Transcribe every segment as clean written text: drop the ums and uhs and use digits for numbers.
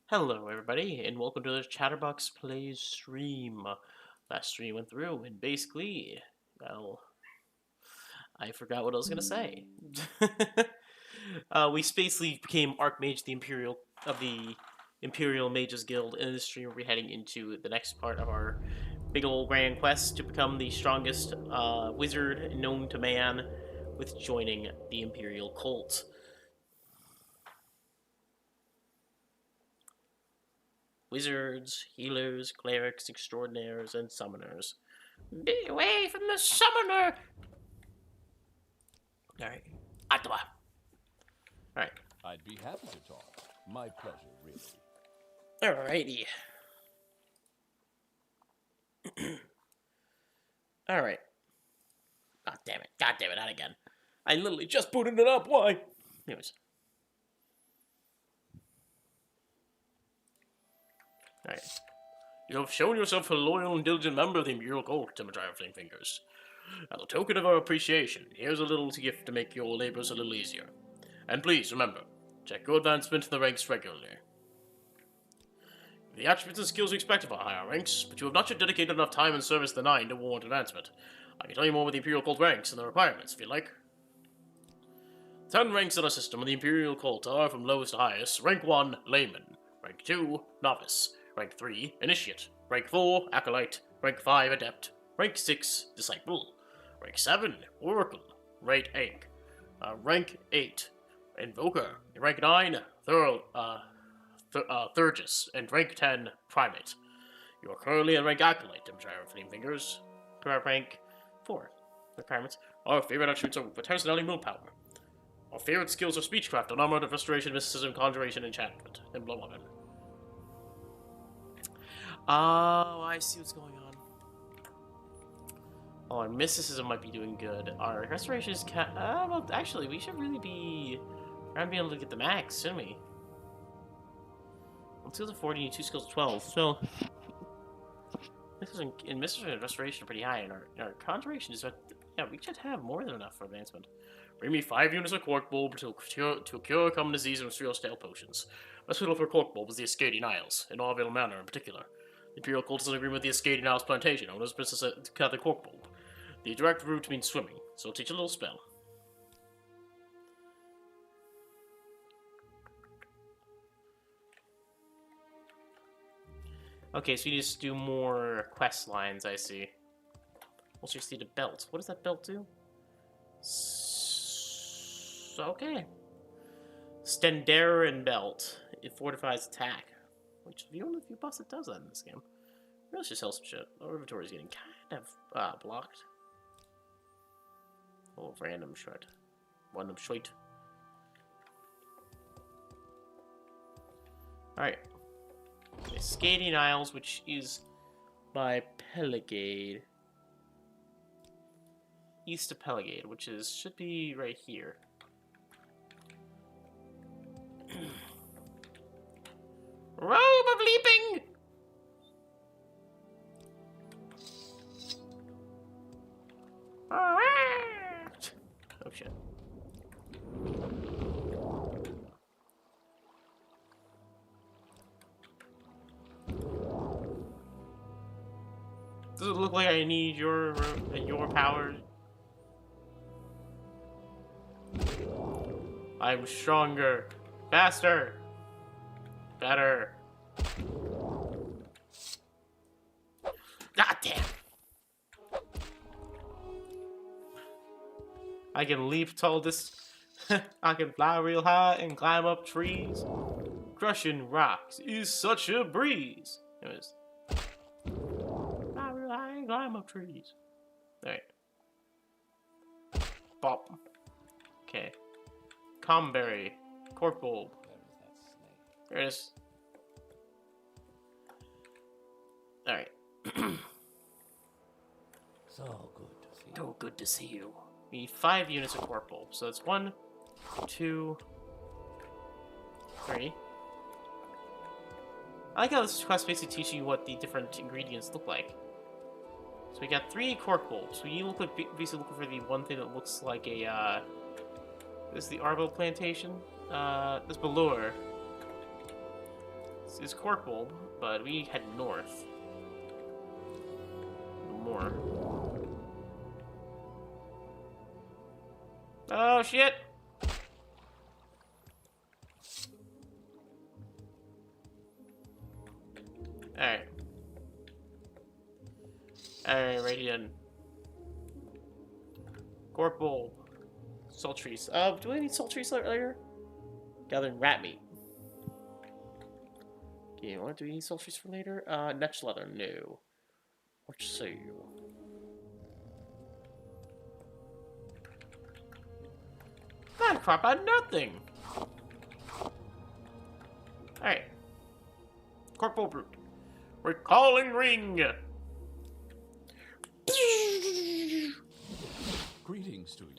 Hello, everybody, and welcome to the Chatterbox Plays stream. Last stream went through, and basically, well, I forgot what I was gonna say. We basically became Archmage the Imperial Mages Guild. In this stream, we're heading into the next part of our big old grand quest to become the strongest wizard known to man, with joining the Imperial cult. Wizards, healers, clerics, extraordinaires, and summoners. Be away from the summoner! Alright. Atwa. Alright. I'd be happy to talk. My pleasure, really. Alrighty. Alright. God damn it. God damn it, not again. I literally just booted it up, why? Anyways. Alright. You have shown yourself a loyal and diligent member of the Imperial Court, Timothy Flame Fingers. As a token of our appreciation, here's a little gift to make your labors a little easier. And please, remember, check your advancement in the ranks regularly. The attributes and skills you expect of our higher ranks, but you have not yet dedicated enough time and service to the Nine to warrant advancement. I can tell you more about the Imperial Cult ranks and the requirements, if you'd like. 10 ranks in our system of the Imperial Cult are, from lowest to highest, Rank 1, Layman, Rank 2, Novice, Rank 3, Initiate, Rank 4, Acolyte, Rank 5, Adept, Rank 6, Disciple, Rank 7, Oracle, Rank 8, Invoker, Rank 9, Thurgis, and Rank 10, Primate. You are currently at Rank Acolyte, Flame Fingers. Rank 4. Requirements. Our favorite attributes are personality and willpower. Our favorite skills are Speechcraft, Armor, Restoration, Mysticism, Conjuration, Enchantment, and bloodmoon. Oh, I see what's going on. Oh, our Mysticism might be doing good. Our Restoration is well, actually, we should really be around being able to get the max, shouldn't we? One skills of 40, you need 2 skills of 12, so... in Mysticism and Restoration are pretty high, and our Conjuration is... Yeah, we should have more than enough for advancement. Bring me 5 units of Cork Bulb to cure common disease and restore stale potions. Best suitable for Cork Bulb is the Ascadian Isles, in Orville Manor in particular. The Imperial Cult is in agreement with the Ascadian Isles plantation, owned as Princess Catholic Cork Bulb. The direct route means swimming, so I'll teach a little spell. Okay, so you just do more quest lines, I see. Also, you see the belt. What does that belt do? Okay. Stendarin belt. It fortifies attack. Which, the only few boss that does that in this game. Let's just sell some shit. Our inventory is getting kind of blocked. Oh, random shit. Random shit. Alright. Ascadian Isles, which is by Pelagade. East of Pelagade, which should be right here. Robe of Leaping! Oh shit. Does it look like I need your power? I'm stronger, faster, better. God damn! I can leap tall I can fly real high and climb up trees. Crushing rocks is such a breeze. Anyways. Fly real high and climb up trees. Alright. Bop. Okay. Comberry. Cork Bulb. There it is. Alright. So good to see you. So good to see you. We need 5 units of Cork Bulb. So that's 1, 2, 3. I like how this quest basically teaches you what the different ingredients look like. So we got 3 Cork Bulbs. So you basically looking for the one thing that looks like a, this is the Arvo plantation. This balmora. It's Corporal, but we head north. More. Oh shit! Alright. Alright, right in. Corporal. Sultries. Do I need sultries later? Gathering rat meat. Okay, what do we need sultries for later? Netch leather, no. Let's see. God, crap out nothing! Alright. Corporal Brute. Recalling ring! Greetings to you.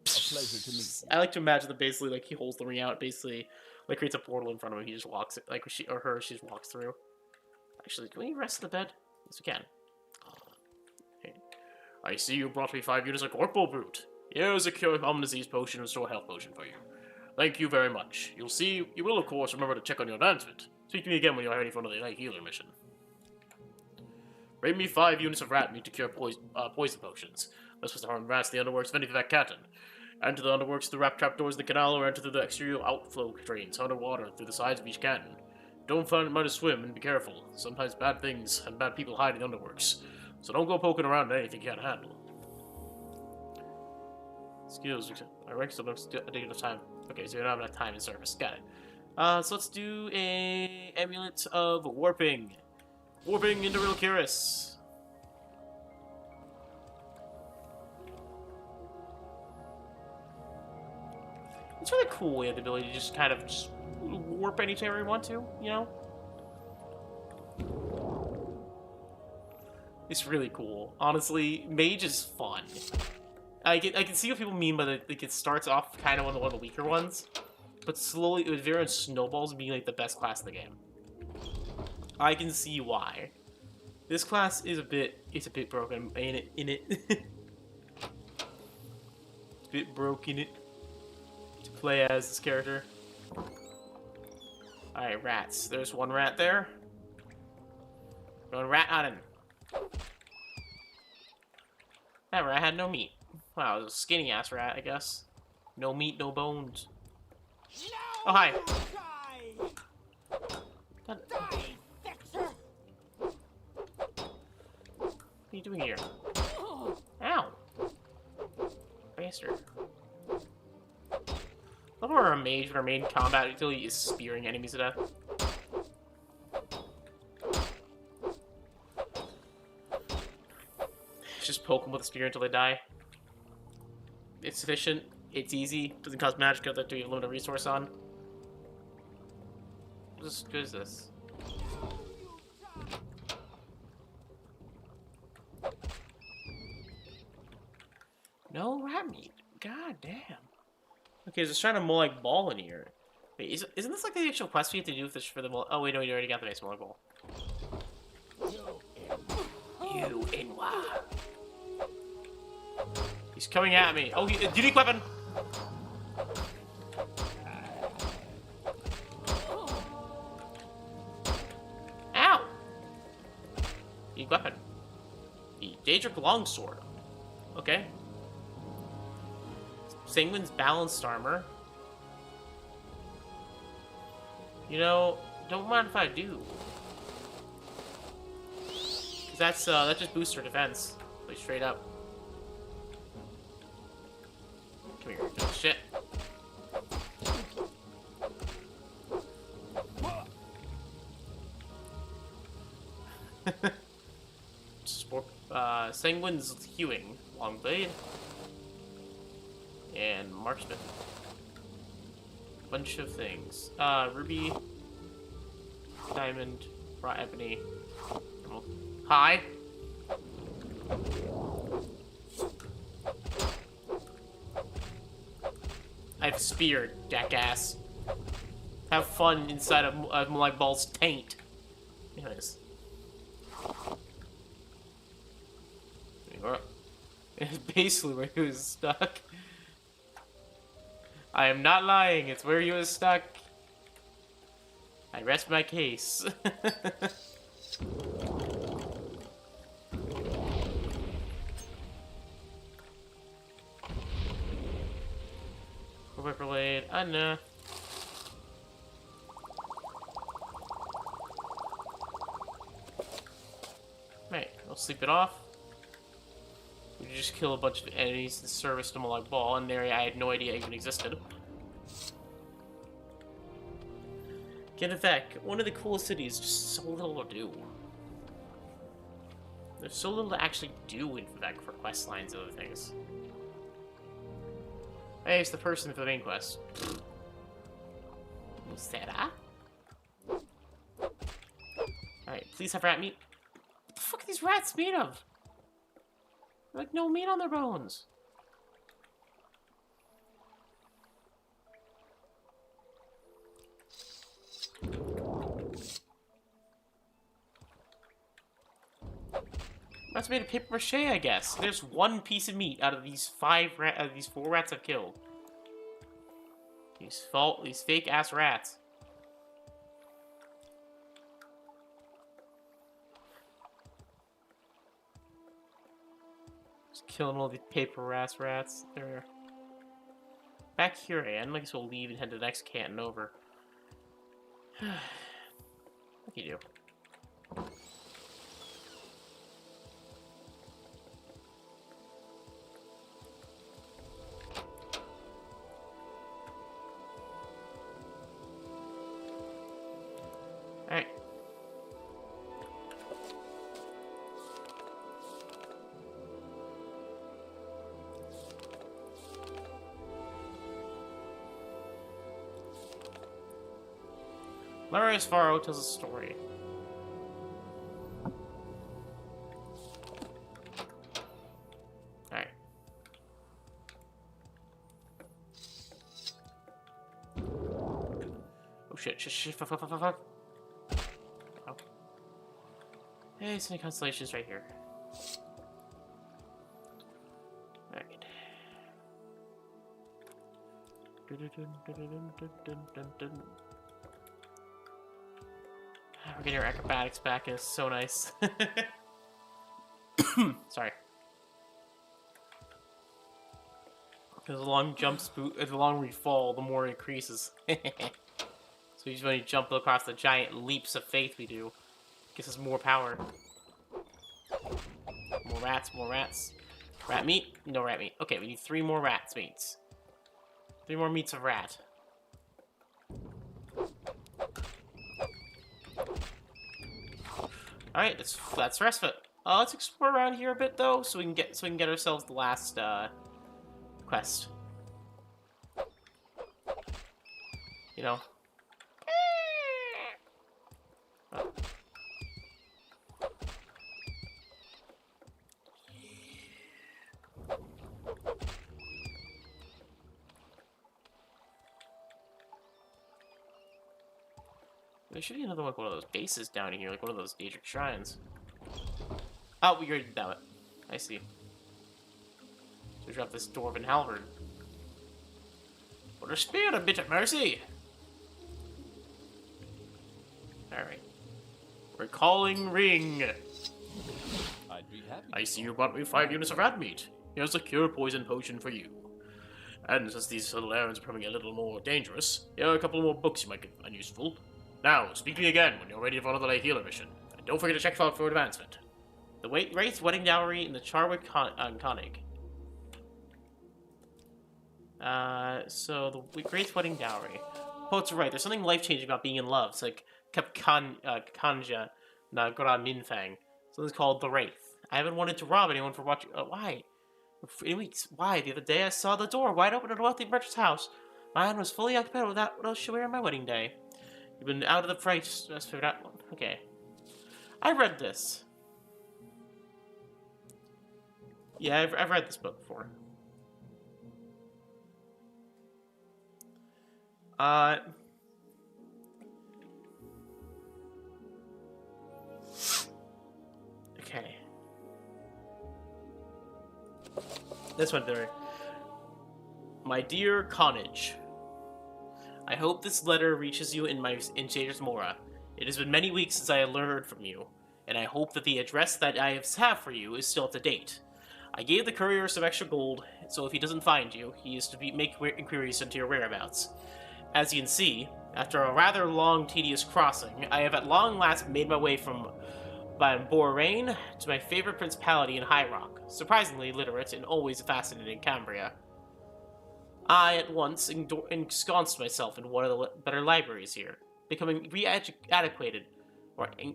A pleasure to meet you. I like to imagine that basically, like, he holds the ring out, basically, like, creates a portal in front of him, he just walks it, like, she just walks through. Actually, can we rest in the bed? Yes, we can. Okay. I see you brought me 5 units of Corporal Brute. Here's a cure common disease potion and restore health potion for you. Thank you very much. You will, of course, remember to check on your advancement. Speak to me again when you're ready for the night healer mission. Bring me 5 units of rat meat to cure poison potions. This was to harm rats, the underworks of any vivec canton. Enter the underworks through wrap trapdoors in the canal or enter through the exterior outflow drains underwater through the sides of each canton. Don't find it mud to swim and be careful. Sometimes bad things and bad people hide in the underworks. So don't go poking around at anything you can't handle. Skills. I rank still don't take enough time. Okay, so you don't have enough time in service. Got it. So let's do a amulet of warping. Warping into real Curious. It's really cool. We have the ability to just kind of just warp anytime we want to, you know? It's really cool. Honestly, mage is fun. I can see what people mean by like it starts off kind of one of the weaker ones, but slowly it very snowballs being like the best class in the game. I can see why. This class is a bit broken in it. It's a bit broken to play as this character. Alright, rats. There's one rat there. Going rat hunting. That rat had no meat. Wow, it was a skinny ass rat, I guess. No meat, no bones. Oh, hi. God. What are you doing here? Ow. Bastard. I love how our mage in our main combat utility is spearing enemies to death. Just poke them with a spear until they die. It's efficient, it's easy, doesn't cost magic that you have limited resource on. What good is this? No rat meat. God damn. Okay, just trying to molagbal in here. Wait, isn't this like the actual quest we have to do for the oh wait, no, you already got the base molagbal. You Inwa. He's coming at me. Oh, unique weapon! Ow! Unique weapon. The daedra longsword. Okay. Sanguine's balanced armor. You know, don't mind if I do. Cause that just boosts her defense. Like straight up. Come here, oh, shit. Sanguine's hewing, long blade, and marksman. Bunch of things. Ruby, diamond, raw ebony. Hi. I've speared, jackass. Have fun inside of Molagbal's taint. Anyways. It's basically where he was stuck. I am not lying, it's where he was stuck. I I rest my case. Whipper blade. No. Right, I'll sleep it off. We just kill a bunch of enemies in service to molagbal, an area I had no idea even existed. Vivec, one of the coolest cities, just so little to do. There's so little to actually do in Vivec for quest lines and other things. Hey, it's the person for the main quest. Sarah? Alright, please have rat meat. What the fuck are these rats made of? Like, no meat on their bones. Rats made of paper mache, I guess. There's one piece of meat out of these four rats I've killed. These fake ass rats. Just killing all these paper ass rats. They're back here again. I guess we'll leave and head to the next canton over. What can you do? Alright. Larius Faro tells a story. Alright. Oh shit, fuck. Oh. Hey, some constellations right here. Alright. We're getting our acrobatics back, and it's so nice. Sorry. Because the long the longer we fall, the more it increases. So usually when you jump across the giant leaps of faith we do, it gives us more power. More rats, more rats. Rat meat? No rat meat. Okay, we need 3 more rats meats. 3 more meats of rat. Alright, that's the rest of it. Let's explore around here a bit though, so we can get ourselves the last quest. You know. Oh. There should be another one of those bases down here, like one of those daedric shrines. Oh, we already did that. I see. So we dropped this dwarven halberd. For a spear, a bit of mercy. Alright. Recalling ring. I'd be happy. I see you brought me 5 units of rat meat. Here's a cure poison potion for you. And since these little errands are becoming a little more dangerous, here are a couple more books you might find useful. Now, speak to me again when you're ready for another healer mission. And don't forget to check out for advancement. The Wraith's wedding dowry in the Charwood Konig. So the Wraith's wedding dowry. Poets are right. There's something life-changing about being in love. It's like Kanja Nagra Minfang. Something's called the Wraith. I haven't wanted to rob anyone for watching. Why? In weeks. Why? The other day I saw the door wide open at a wealthy merchant's house. My hand was fully occupied with that. What else should I wear on my wedding day? You've been out of the fright. Just figured out one. Okay. I read this. Yeah, I've read this book before. Okay. This one there. My dear Connage, I hope this letter reaches you in Jaders Mora. It has been many weeks since I have learned from you, and I hope that the address that I have for you is still up to date. I gave the courier some extra gold, so if he doesn't find you, he is to make inquiries into your whereabouts. As you can see, after a rather long, tedious crossing, I have at long last made my way from Balmora to my favorite principality in High Rock, surprisingly literate and always fascinating Cambria. I at once ensconced myself in one of the better libraries here, becoming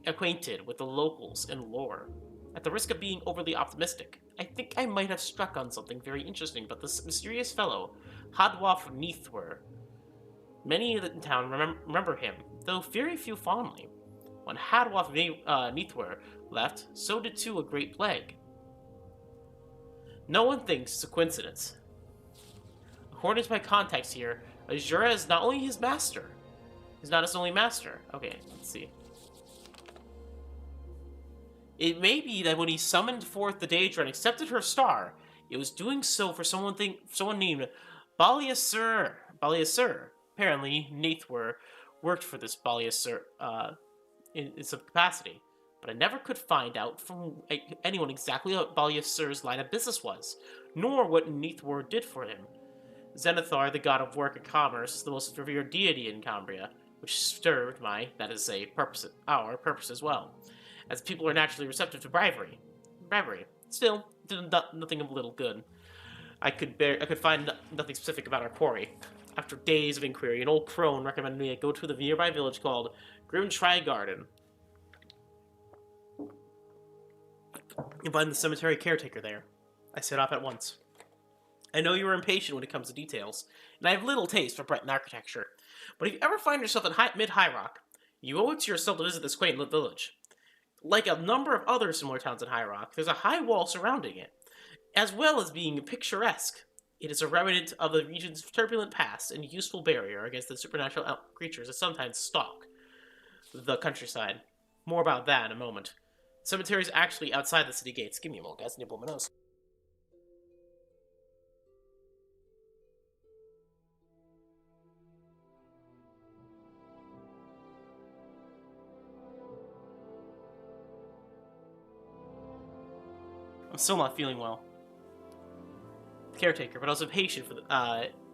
acquainted with the locals and lore. At the risk of being overly optimistic, I think I might have struck on something very interesting about this mysterious fellow, dagoth-ur. Many in town remember him, though very few fondly. When dagoth-ur left, so did too a great plague. No one thinks it's a coincidence. According to my contacts here, Azura is not only his master. He's not his only master. Okay, let's see. It may be that when he summoned forth the daedra and accepted her star, it was doing so for someone named balmora. Apparently, dagoth-ur worked for this balmora in some capacity, but I never could find out from anyone exactly what balmor's line of business was, nor what dagoth-ur did for him. Zenithar, the god of work and commerce, is the most revered deity in Cambria, which served our purpose as well, as people are naturally receptive to bribery. Still, did nothing of little good. I could find nothing specific about our quarry. After days of inquiry, an old crone recommended me I go to the nearby village called Tribunal and find the cemetery caretaker there. I set off at once. I know you are impatient when it comes to details, and I have little taste for Breton architecture, but if you ever find yourself in mid-High Rock, you owe it to yourself to visit this quaint village. Like a number of other similar towns in High Rock, there's a high wall surrounding it, as well as being picturesque. It is a remnant of the region's turbulent past and useful barrier against the supernatural creatures that sometimes stalk the countryside. More about that in a moment. The cemetery is actually outside the city gates. Give me a moment, guys. I need to blow my nose. I'm still not feeling well. Caretaker, but I was impatient for the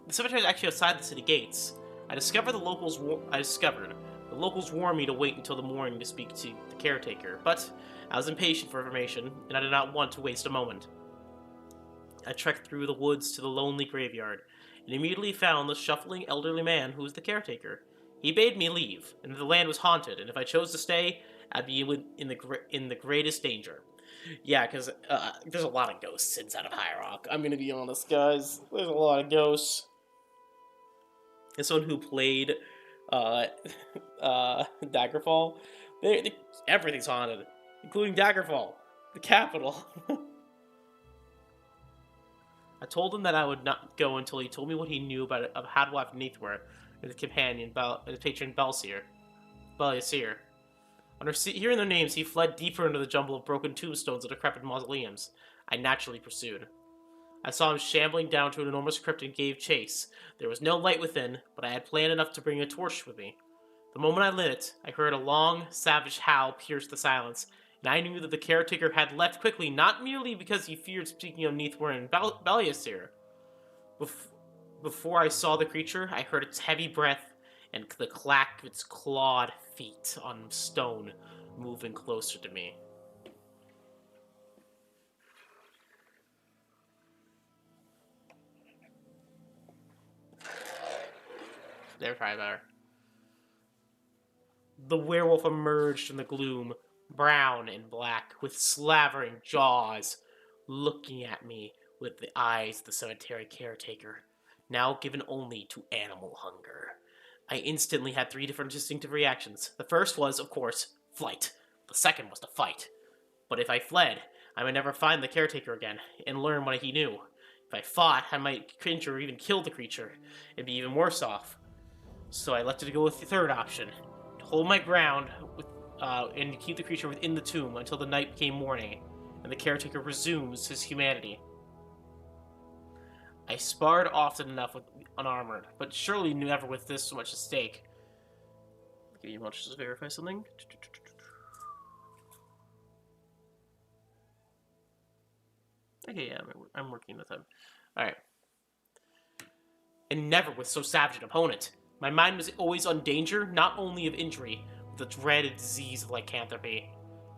cemetery is actually outside the city gates. I discovered the locals warned me to wait until the morning to speak to the caretaker, but I was impatient for information, and I did not want to waste a moment. I trekked through the woods to the lonely graveyard, and immediately found the shuffling elderly man who was the caretaker. He bade me leave, and the land was haunted, and if I chose to stay, I'd be in the greatest danger. Yeah, because there's a lot of ghosts inside of High Rock. I'm gonna be honest, guys. There's a lot of ghosts. As someone who played Daggerfall, everything's haunted, including Daggerfall, the capital. I told him that I would not go until he told me what he knew about dagoth-ur and his companion, his patron Balmora. On hearing their names, he fled deeper into the jumble of broken tombstones and decrepit mausoleums. I naturally pursued. I saw him shambling down to an enormous crypt and gave chase. There was no light within, but I had planned enough to bring a torch with me. The moment I lit it, I heard a long, savage howl pierce the silence, and I knew that the caretaker had left quickly not merely because he feared speaking of dagoth-ur and balmora. Before I saw the creature, I heard its heavy breath and the clack of its clawed feet on stone moving closer to me. They're probably better. The werewolf emerged from the gloom, brown and black, with slavering jaws, looking at me with the eyes of the cemetery caretaker, now given only to animal hunger. I instantly had three different distinctive reactions. The first was, of course, flight. The second was to fight. But if I fled, I might never find the caretaker again, and learn what he knew. If I fought, I might injure or even kill the creature, and be even worse off. So I elected to go with the third option, to hold my ground and keep the creature within the tomb until the night became morning, and the caretaker resumes his humanity. I sparred often enough with unarmored, but surely never with this so much at stake. Give you much to verify something. Okay, yeah, I'm working with him. Alright. And never with so savage an opponent. My mind was always on danger, not only of injury, but the dreaded disease of lycanthropy.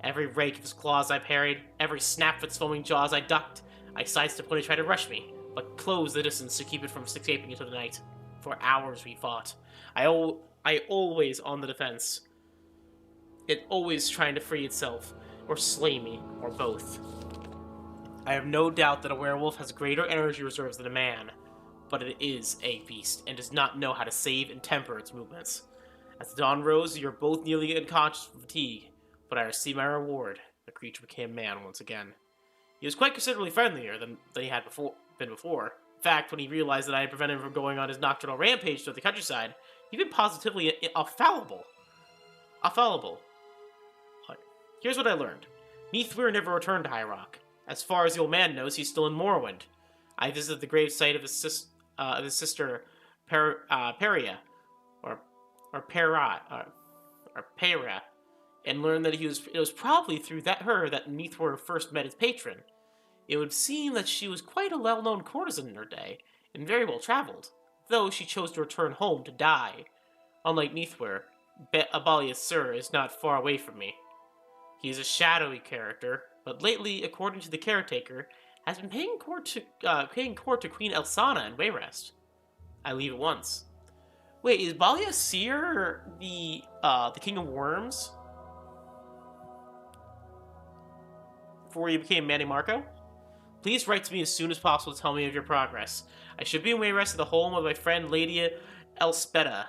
Every rake of his claws I parried, every snap of its foaming jaws I ducked. I sidestepped when he tried to rush me, but closed the distance to keep it from escaping into the night. For hours we fought. I always on the defense. It always trying to free itself, or slay me, or both. I have no doubt that a werewolf has greater energy reserves than a man, but it is a beast, and does not know how to save and temper its movements. As the dawn rose, you were both nearly unconscious from fatigue, but I received my reward. The creature became man once again. He was quite considerably friendlier than he had been before. In fact, when he realized that I had prevented him from going on his nocturnal rampage through the countryside, he been positively fallible. Here's what I learned. Nerevarine never returned to High Rock. As far as the old man knows, he's still in Morrowind. I visited the gravesite of his sister Peria, or Pera, and learned that it was probably through her that Nerevarine first met his patron. It would seem that she was quite a well-known courtesan in her day, and very well traveled, though she chose to return home to die. Unlike Nerevarine, Dagoth-ur is not far away from me. He is a shadowy character, but lately, according to the caretaker, has been paying court to Queen Elsana in Wayrest. I leave at once. Wait, is Barenziah the King of Worms? Before you became Manny Marco? Please write to me as soon as possible to tell me of your progress. I should be in Wayrest at the home of my friend Lady Elspeta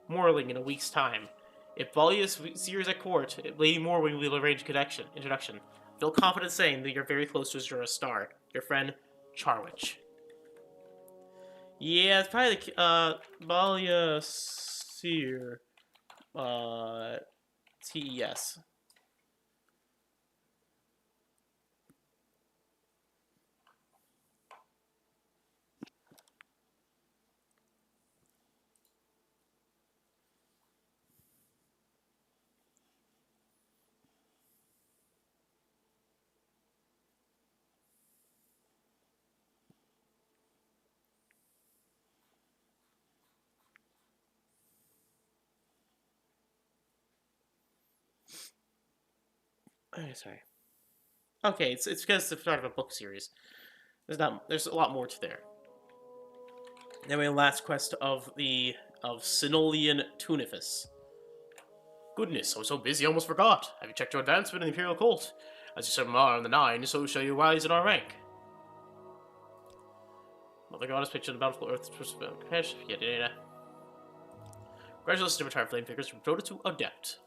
Morling in a week's time. If Barenziah is at court, Lady Morling will arrange introduction. I feel confident saying that you're very close to Azura Star. Your friend, Charwich. Yeah, it's probably the Barenziah. TES. Oh, sorry. Okay, it's because it's part of a book series. There's a lot more to there. Then we have the last quest of Sinolian Tunifus. Goodness, I was so busy I almost forgot. Have you checked your advancement in the Imperial cult? As you some are on the 9, so shall you rise in our rank. Mother Goddess pictured the bountiful earth yeah. Congratulations to retired flame figures from proto to adept.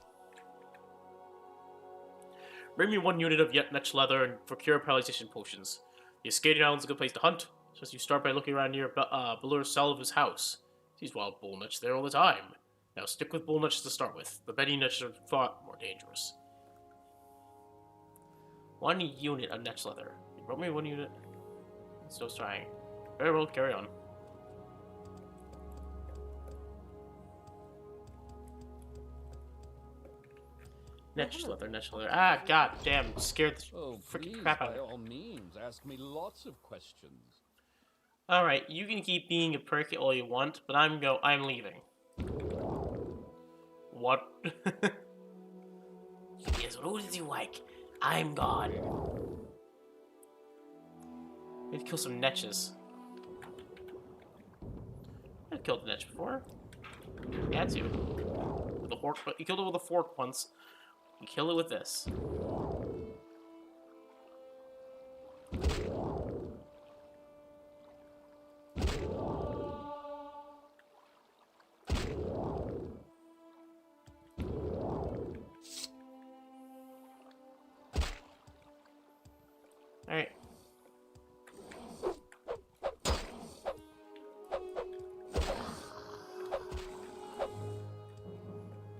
Bring me 1 unit of netch leather and procure paralyzation potions. The Ascadian Island is a good place to hunt, so you start by looking around near Balur Salva's house. Sees wild bull netch there all the time. Now stick with bull netch to start with. The Betty netch are far more dangerous. 1 unit of netch leather. You brought me 1 unit? Still trying. Very well, carry on. Netch leather. Ah, god damn, scared the freaking crap out of me. By all means, ask me lots of questions. Alright, you can keep being a prick all you want, but I'm leaving. What? Yes, what would you like? I'm gone. We have to kill some netches. I've killed the netch before. You had to. With a fork, but you killed it with a fork once. You kill it with this. Alright.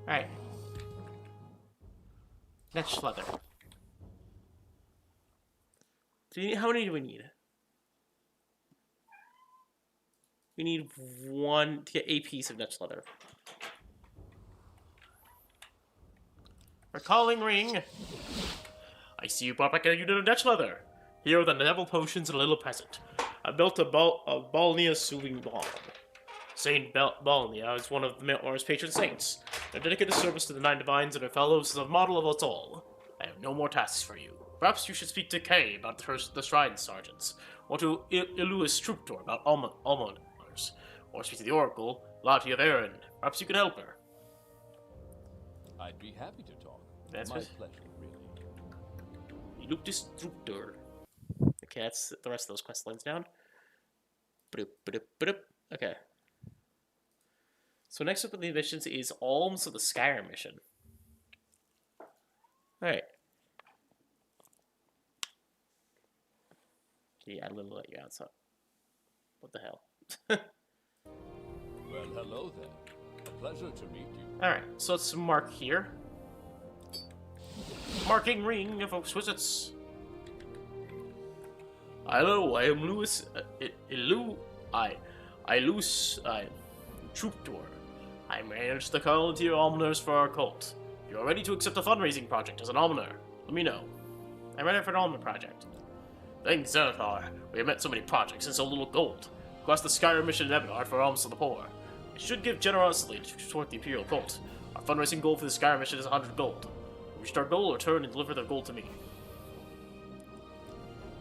Alright. Netch leather. How many do we need? We need one to get a piece of Dutch leather. Recalling ring. I see you brought back a unit of Dutch leather. Here are the devil potions and a little present. I built a Balnia soothing balm. Saint Balnia is one of the Melor's patron saints. Their dedicated service to the 9 divines and their fellows is a model of us all. I have no more tasks for you. Perhaps you should speak to Kay about the shrine sergeants, or to Iluis Truptor about almoners, or speak to the Oracle, Lottie of Erin. Perhaps you can help her. I'd be happy to talk. That's my what- pleasure, really. Iluis Truptor. Okay, that's the rest of those quest lines down. Okay. So next up in the missions is Alms of the Skyrim mission. Alright. Yeah, I little let you out, so... What the hell? Well, hello there. A pleasure to meet you. Alright, so let's mark here. Marking ring of exquisites. Hello, I am Louis... Truptor. I manage the volunteer almoners for our cult. If you are ready to accept a fundraising project as an almoner, let me know. I'm ready for an almoner project. Thanks, Zenithar. We have met so many projects and so little gold. Request the Skyrim mission in Ebonheart for alms to the poor. It should give generously to support the Imperial cult. Our fundraising goal for the Skyrim mission is 100 gold. When we reach our goal, return and deliver the gold to me.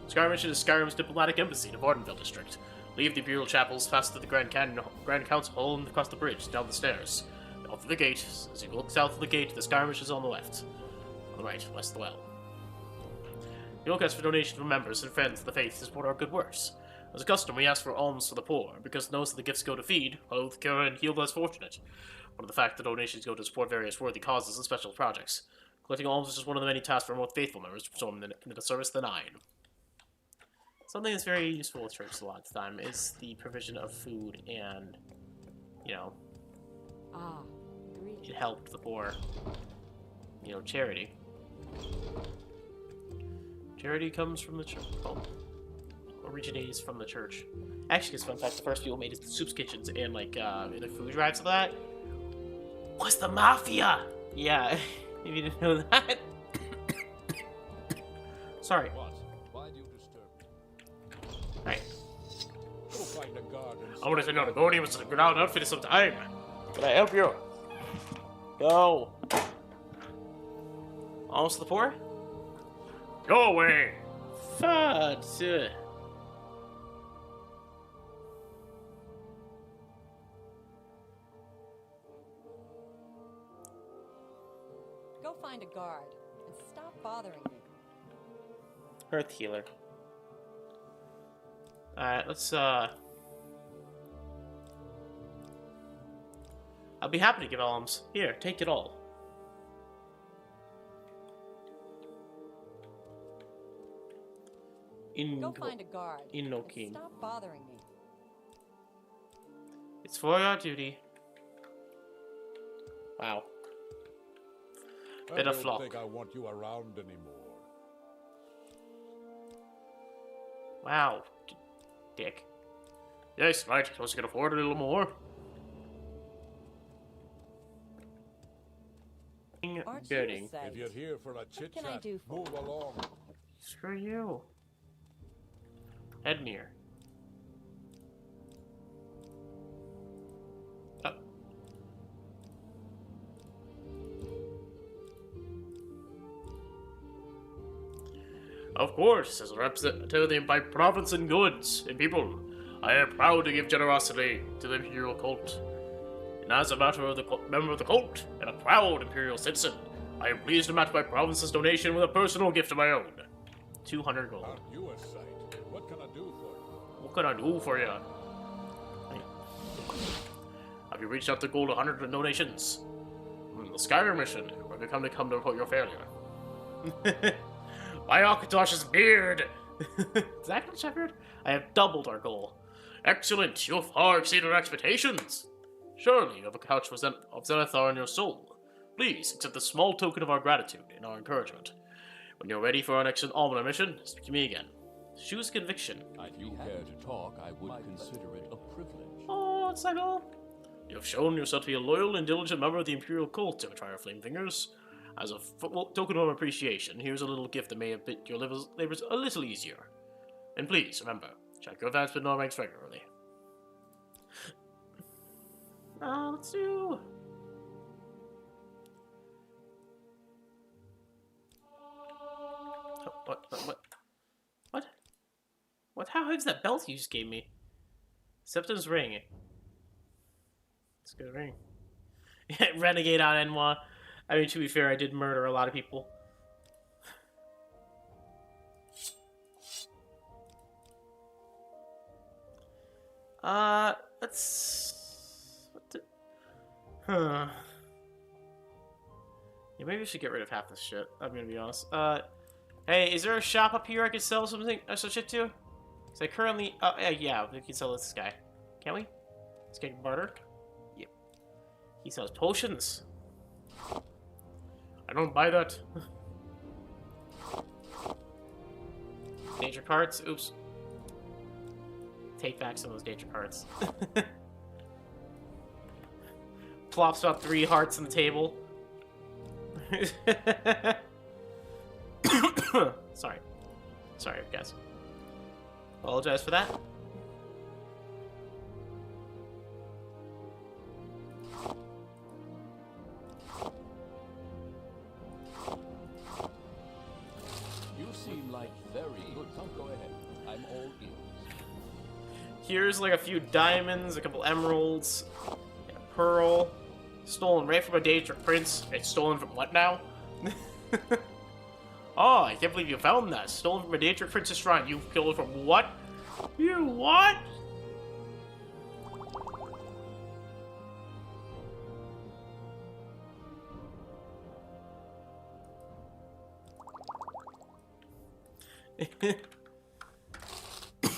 Skyrim mission is Skyrim's diplomatic embassy in Vardenville district. Leave the Imperial chapels, pass through the Grand Council Hall, and across the bridge, down the stairs. Down through the gate. As you look south of the gate, the Skyrim mission is on the left. On the right, west of the well. We look ask for donations from members and friends of the faith to support our good works. As a custom, we ask for alms for the poor, because most of the gifts go to feed, clothe, cure, and heal the less fortunate. But the fact that donations go to support various worthy causes and special projects. Collecting alms is just one of the many tasks for our most faithful members to perform in the service of the 9. Something that's very useful with church a lot of the time is the provision of food and, you know, it helped the poor. You know, charity. Charity comes from the church. Oh, originates from the church. Actually, it's fun fact: the first people made it soups kitchens and like the food drives of that was the mafia. Yeah, if you didn't know that. Sorry. What? Why do you disturb me? Alright. Go find a guard and I want to say no to Gordy was a ground outfit of some time. Can I help you? Go. Almost to the poor? Go away. Fud. Go find a guard and stop bothering me. Earth healer. Alright, let's I'll be happy to give alms. Here, take it all. Go find a guard and stop bothering me. It's for your duty. Wow. Bit of flock. I don't think I want you around anymore. Wow. Dick. Yes, right. Suppose you can afford a little more. Aren't you Birding. a saint? If you're here for a chit can I chat, do for move along. Screw you. Edmure. Oh. Of course, as a representative by province and goods and people, I am proud to give generosity to the Imperial cult. And as a member of the cult and a proud Imperial citizen, I am pleased to match my province's donation with a personal gift of my own. 200 gold. Aren't you a sight? What can I do for you? What can I do for you? Have you reached out to gold 100 donations? The Skyrim mission, where they come to report your failure. My Akatosh's beard! Is that what Shepard? I have doubled our goal. Excellent, you have far exceeded our expectations. Surely you have a couch of Zenithar in your soul. Please accept this small token of our gratitude and our encouragement. When you're ready for our next almoner mission, speak to me again. Choose conviction. If you care to talk, I would consider it a privilege. Oh, it's like all. You have shown yourself to be a loyal and diligent member of the Imperial cult, Avatar Flamefingers. As a token of appreciation, here's a little gift that may have made your labors a little easier. And please, remember, check your advancement ranks regularly. Let's do... Oh, what? How is that belt you just gave me? Septon's ring. It's a good ring. Renegade on Enwa. I mean, to be fair, I did murder a lot of people. Let's... What the... Huh. Yeah, maybe we should get rid of half this shit. I'm gonna be honest. Hey, is there a shop up here I could sell something, some shit to? Cause I currently... yeah, we can sell this guy. Can we? Let's get barter. Yep. He sells potions. I don't buy that. Danger cards? Oops. Take back some of those danger cards. Plops about 3 hearts on the table. Sorry. Sorry, guys. Apologize for that. You seem like very good. Go ahead. I'm all ears. Here's like a few diamonds, a couple emeralds, and a pearl. Stolen right from a daedra prince. It's stolen from what now? Oh, I can't believe you found that. Stolen from a daedra prince's shrine. You killed it from what? You what?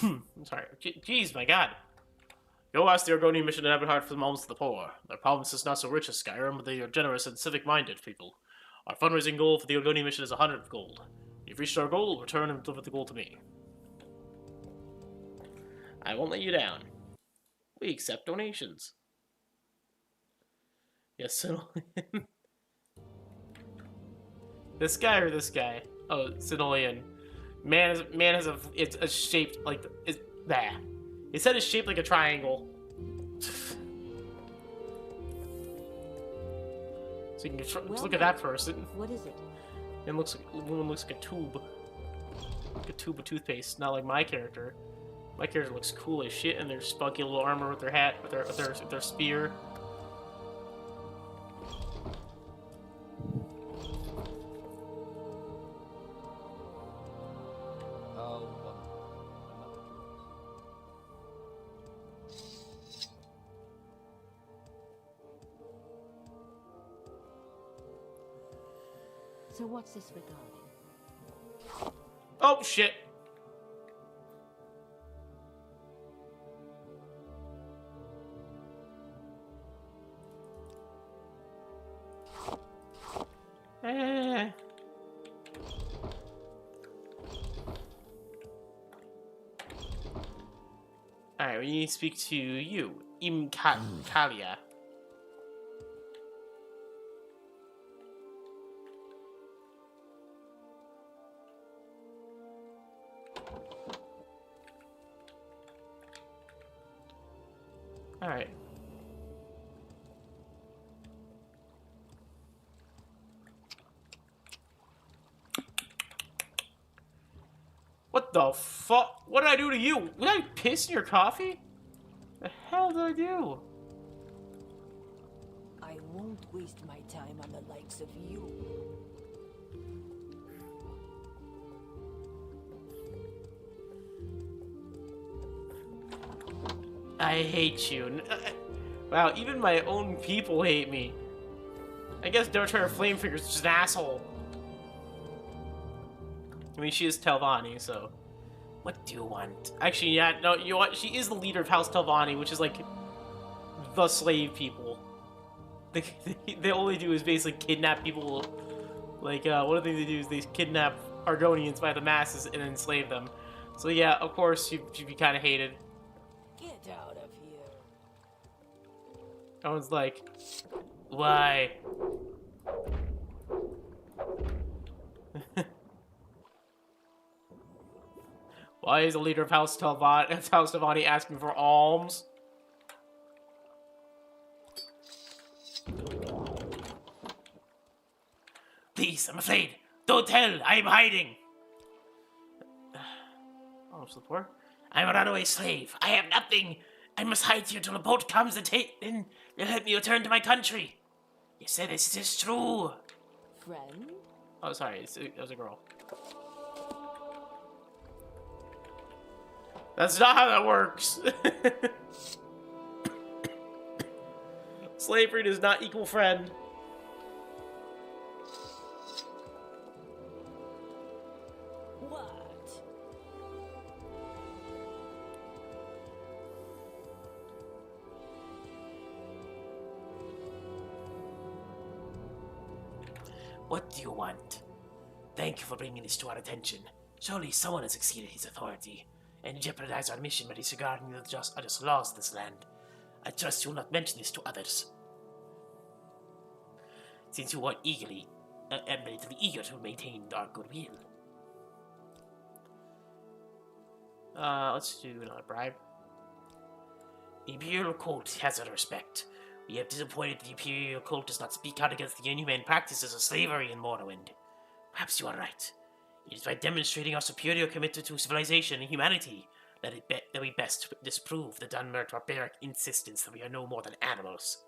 I'm sorry. Jeez, my god. Go ask the Argonian mission to have it hard for the alms of the poor. Their province is not so rich as Skyrim, but they are generous and civic-minded people. Our fundraising goal for the Argonian mission is 100 gold. If you've reached our goal, return and deliver the gold to me. I won't let you down. We accept donations. Yes, Sinolian. This guy or this guy? Oh, Sinolian. Man has a... It's a shaped like... It's that. His head is shaped like a triangle. So you can just look at that person. What is it? And looks like, the woman looks like a tube. Like a tube of toothpaste, not like my character. My character looks cool as shit in their spunky little armor with their hat, with their spear. So what's this regarding? Oh shit! Alright, we need to speak to you, Kalia. Alright. What the fuck? What did I do to you? Did I piss in your coffee? The hell did I do? I won't waste my time on the likes of you. I hate you. Wow, even my own people hate me. I guess Daedra Flamefinger's just an asshole. I mean, she is Telvanni, so... What do you want? Actually, yeah, no, you know what? She is the leader of House Telvanni, which is, like, the slave people. They all they do is basically kidnap people. Like, one of the things they do is they kidnap Argonians by the masses and enslave them. So yeah, of course, she'd be kind of hated. Get out of here. Everyone's like, why? Why is the leader of House Tavani asking for alms? Please, I'm afraid. Don't tell. I am hiding. Oh, so poor. I'm a runaway slave. I have nothing. I must hide here till a boat comes and will help me return to my country. You said this is true. Friend? Oh, sorry. It was a girl. That's not how that works. Slavery does not equal friend. What? What do you want? Thank you for bringing this to our attention. Surely someone has exceeded his authority and jeopardized our mission by disregarding the just laws of this land. I trust you will not mention this to others, since you are eager to maintain our goodwill. Let's do another bribe. The Imperial cult has our respect. We have disappointed the Imperial cult does not speak out against the inhumane practices of slavery in Morrowind. Perhaps you are right. It is by demonstrating our superior commitment to civilization and humanity that we best disprove the dwemer barbaric insistence that we are no more than animals.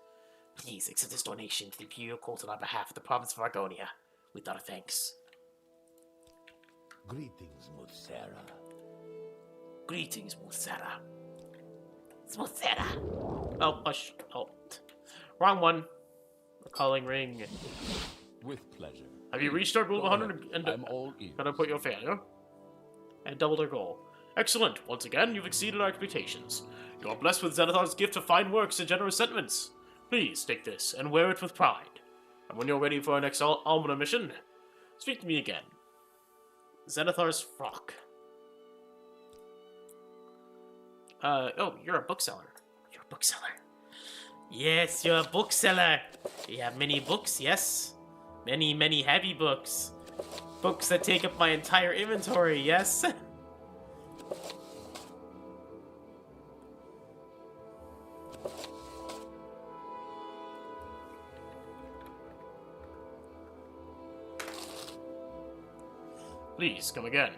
Please accept this donation to the Imperial cult on our behalf of the province of Argonia, with our thanks. Greetings, Mutsara. Greetings, Mutsara. It's Mutsara. Oh, push. Oh. Wrong one. The calling ring. With pleasure. Have you reached our goal of 100 and I'm all ears. gotta put your failure? And doubled our goal. Excellent. Once again, you've exceeded our expectations. You are blessed with Xenothar's gift of fine works and generous sentiments. Please take this and wear it with pride. And when you're ready for our next Almana mission, speak to me again. Xenothar's frock. Oh, you're a bookseller. You're a bookseller. Yes, you're a bookseller. You have many books, yes? Many, many heavy books. Books that take up my entire inventory, yes? Please, come again.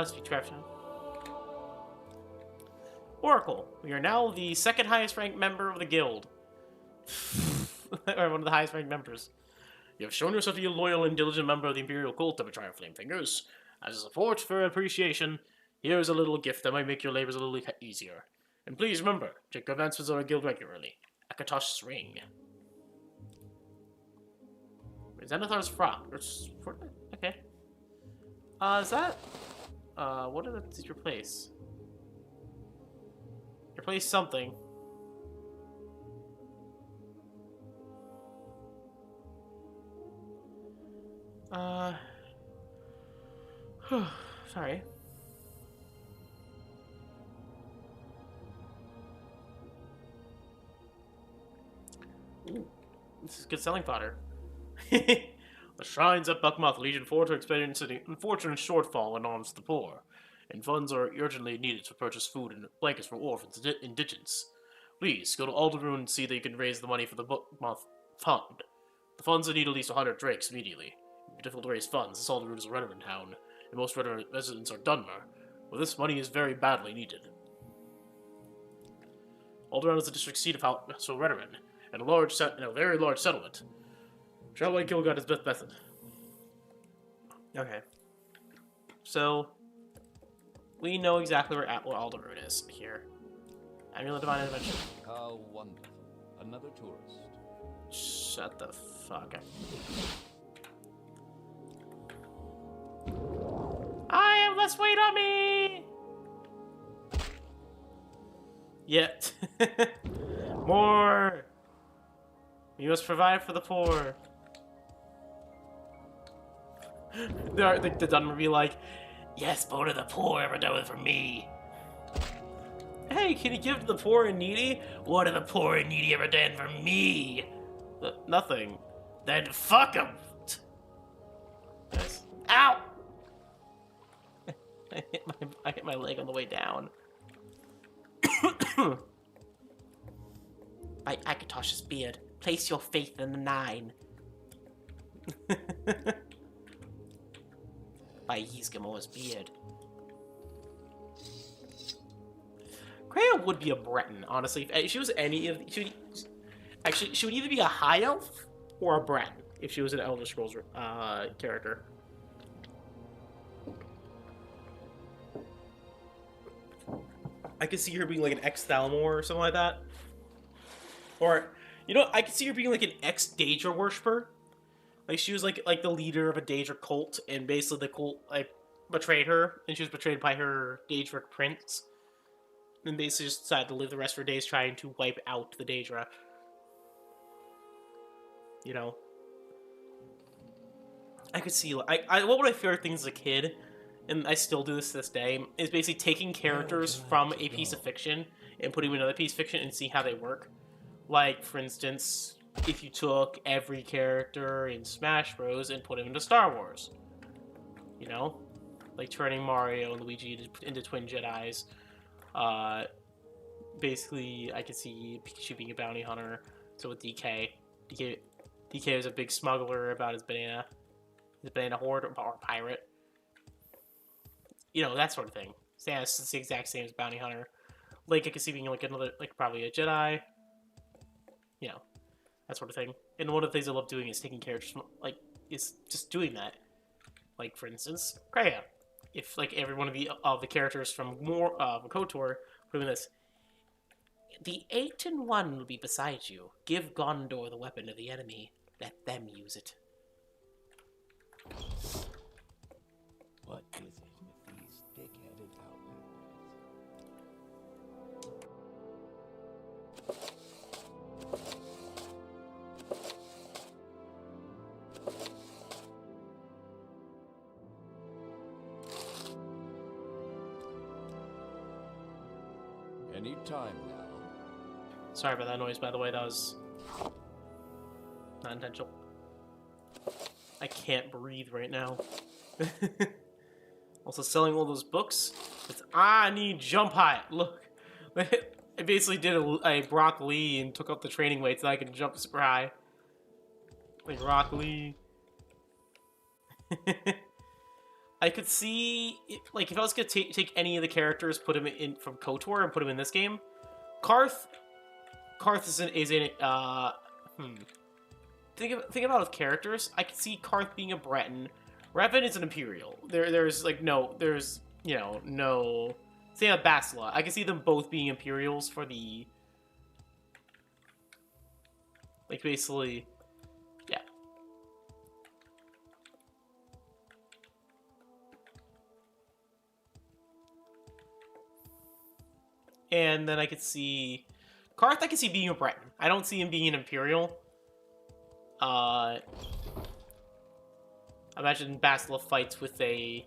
Speech corruption. Oracle, we are now the second highest ranked member of the guild. Or one of the highest ranked members. You have shown yourself to be a loyal and diligent member of the Imperial cult of Betrayal Flame Fingers. As a support for appreciation, here is a little gift that might make your labors a little easier. And please remember, check advancements on our guild regularly. Akatosh's ring. Xenothar's frock. Okay. Is that... what did it replace? Replace something. Sorry. Ooh, this is good selling fodder. The shrines at Buckmouth Legion 4 are experiencing an unfortunate shortfall when arms to the poor, and funds are urgently needed to purchase food and blankets for orphans and indigents. Please, go to Alderun and see that you can raise the money for the Buckmouth Fund. The funds will need at least 100 drakes immediately. It will be difficult to raise funds, as Alderun is a Redguard town, and most Redguard residents are dwemer, but this money is very badly needed. Alderun is the district seat of House Redguard, and a very large settlement. Travel by Gilgad is best method. Okay. So, we know exactly where Alderun is here. Amulet Divine Intervention. How wonderful. Another tourist. Shut the fuck up. I have less weight on me! Yet. More! We must provide for the poor. The Dwemer will be like, yes, boat of the poor ever done it for me. Hey, can you give to the poor and needy? What have the poor and needy ever done for me? Nothing. Then fuck them. Nice. Ow! I hit my leg on the way down. By Akatosh's beard, place your faith in the 9. By Ysgamore's beard. Kreia would be a Breton, honestly. If she was any of... Actually, she would either be a highelf or a Breton, if she was an Elder Scrolls character. I could see her being like an ex-Thalmor or something like that. Or, you know, I could see her being like an ex-Daedra worshiper. Like, she was like the leader of a Daedra cult, and basically the cult, like, betrayed her, and she was betrayed by her Daedra prince. And basically just decided to live the rest of her days trying to wipe out the Daedra. You know? I could see, what one of my favorite things as a kid, and I still do this to this day, is basically taking characters from a piece of fiction and putting them in another piece of fiction and see how they work. Like, for instance, if you took every character in Smash Bros. And put them into Star Wars. You know? Like turning Mario and Luigi into twin Jedis. Basically, I could see Pikachu being a bounty hunter. So with DK is a big smuggler about his banana horde or pirate. You know, that sort of thing. So yeah, it's the exact same as bounty hunter. Link, I could see being like another, like probably a Jedi. You know, that sort of thing. And one of the things I love doing is taking characters from, like, is just doing that. Like, for instance, Kreia. If, like, every one of the characters from KOTOR doing this. The 8 and 1 will be beside you. Give Gondor the weapon of the enemy. Let them use it. What is it with these thick-headed outlanders? Any time now. Sorry about that noise, by the way. That was not intentional. I can't breathe right now. Also selling all those books. I need jump height. Look, I basically did a Brock Lee and took up the training weights so I can jump super high. Like Rock Lee. I could see, like, if I was gonna take any of the characters, put them in from KOTOR and put them in this game. Karth is in Think about characters. I could see Karth being a Breton. Revan is an Imperial. There's no. Same with Basila. I can see them both being Imperials for the. Like, basically. Yeah. And then I could see. Karth, I can see being a Breton. I don't see him being an Imperial. Imagine Basila fights with a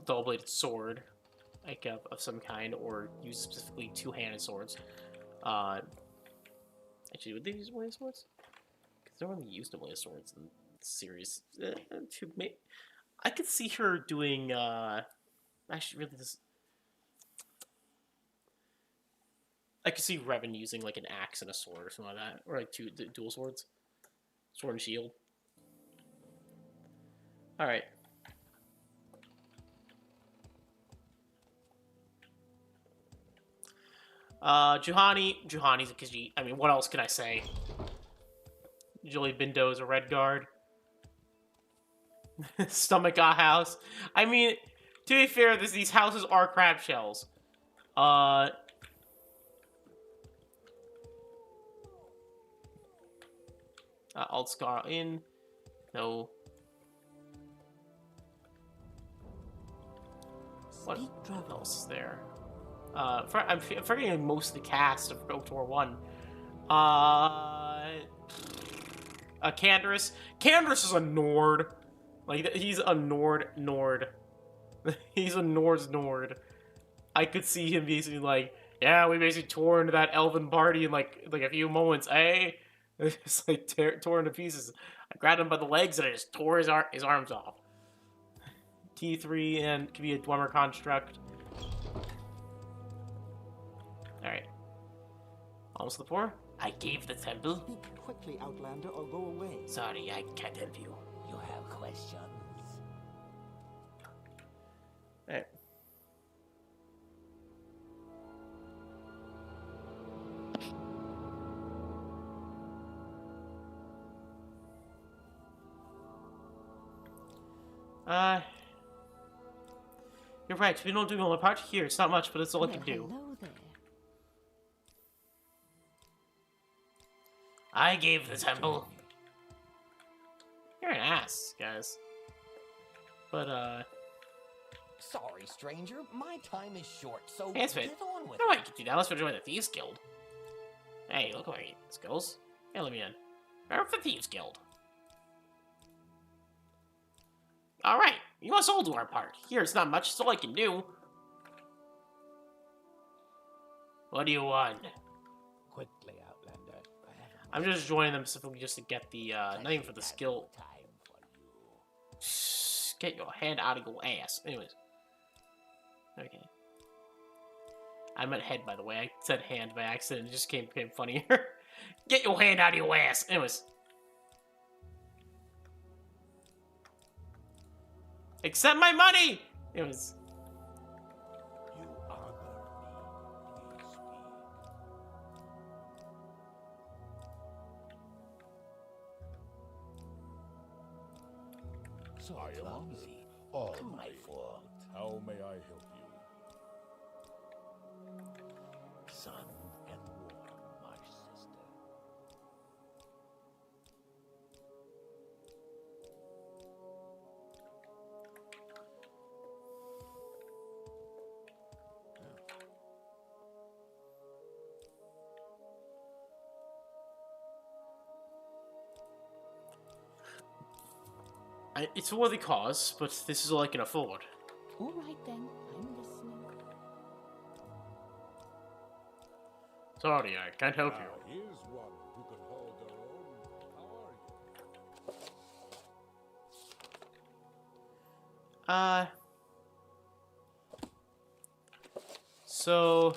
double-bladed sword, like of some kind, or use specifically two-handed swords. Actually, would they use one-handed swords? Because they don't really use double-bladed swords in the series. I could see her doing. Actually, really, this. I could see Revan using like an axe and a sword or something like that, or like two dual swords, sword and shield. All right. Juhani's a khajiit. I mean, what else can I say? Julie Bindo is a redguard. Stomach house. I mean, to be fair, these houses are crab shells. Alt Scar in. No. What else is there? I'm forgetting most of the cast of KOTOR 1. Canderous. Canderous is a Nord. Like, he's a Nord. He's a Nord's Nord. I could see him basically like, yeah, we basically tore into that elven party in like a few moments, eh? It's like tore into pieces. I grabbed him by the legs and I just tore his arms off. T3 and could be a dwemer construct. Alright. Almost to the floor. I gave the temple. Speak quickly, Outlander, or go away. Sorry, I can't help you. You have questions? Alright. You're right, we don't do all our part here. It's not much, but it's all I can do. Hello there. I gave the temple. You're an ass, guys. But, Sorry, stranger. My time is short, so hey, it's fine. get on with No, I it. can do that. Let's go join the Thieves Guild. Hey, look where he skills. Hey, let me in. Remember the Thieves Guild. Alright, you must all do our part. Here, it's not much, it's all I can do. What do you want? Quickly, Outlander. I have I'm just joining them specifically just to get the, not even for the skill. time for you. Shh, get your hand out of your ass. Anyways. Okay. I meant head, by the way. I said hand by accident. It just became funnier. Get your hand out of your ass. Anyways. Accept my money! Anyways. You honor me, please speak. So I am clumsy. All My fault. How may I help you? Sun and warm, my sister. It's a worthy cause, but this is all I can afford. All right then, I'm listening. Sorry, I can't help Now, you. here's one who can hold their own. How are you? So...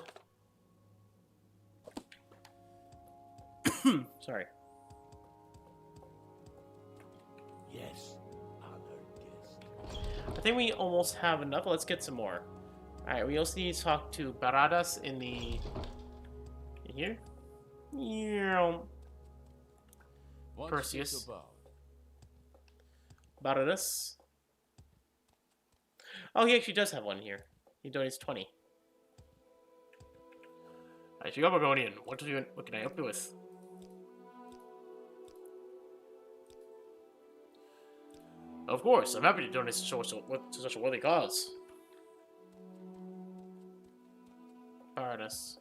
Sorry. Yes, honored guest. I think we almost have enough. Let's get some more. Alright, we also need to talk to Baradas in the... In here? Yeah. Once Perseus. think about. Baradas. Oh, he actually does have one here. He donates 20. Alright, you got Argonian. What can I help you with? Of course, I'm happy to donate to such a worthy cause. Baradas.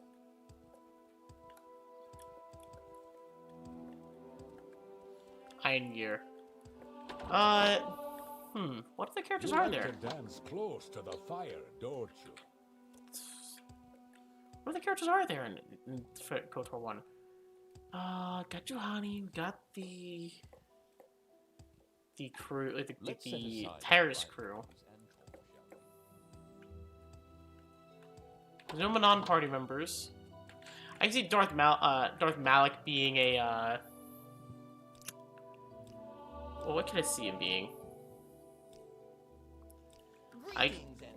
Iron Gear. What other characters You are like there? to dance close to the fire, don't you? What other characters are there in KOTOR 1? Got Juhani, we got the crew, like Let's set the aside terrorist our crew. rivalries and talk, shall we? There's no non-party members. I can see Darth Malik being a, well, what can I see him being? Greetings and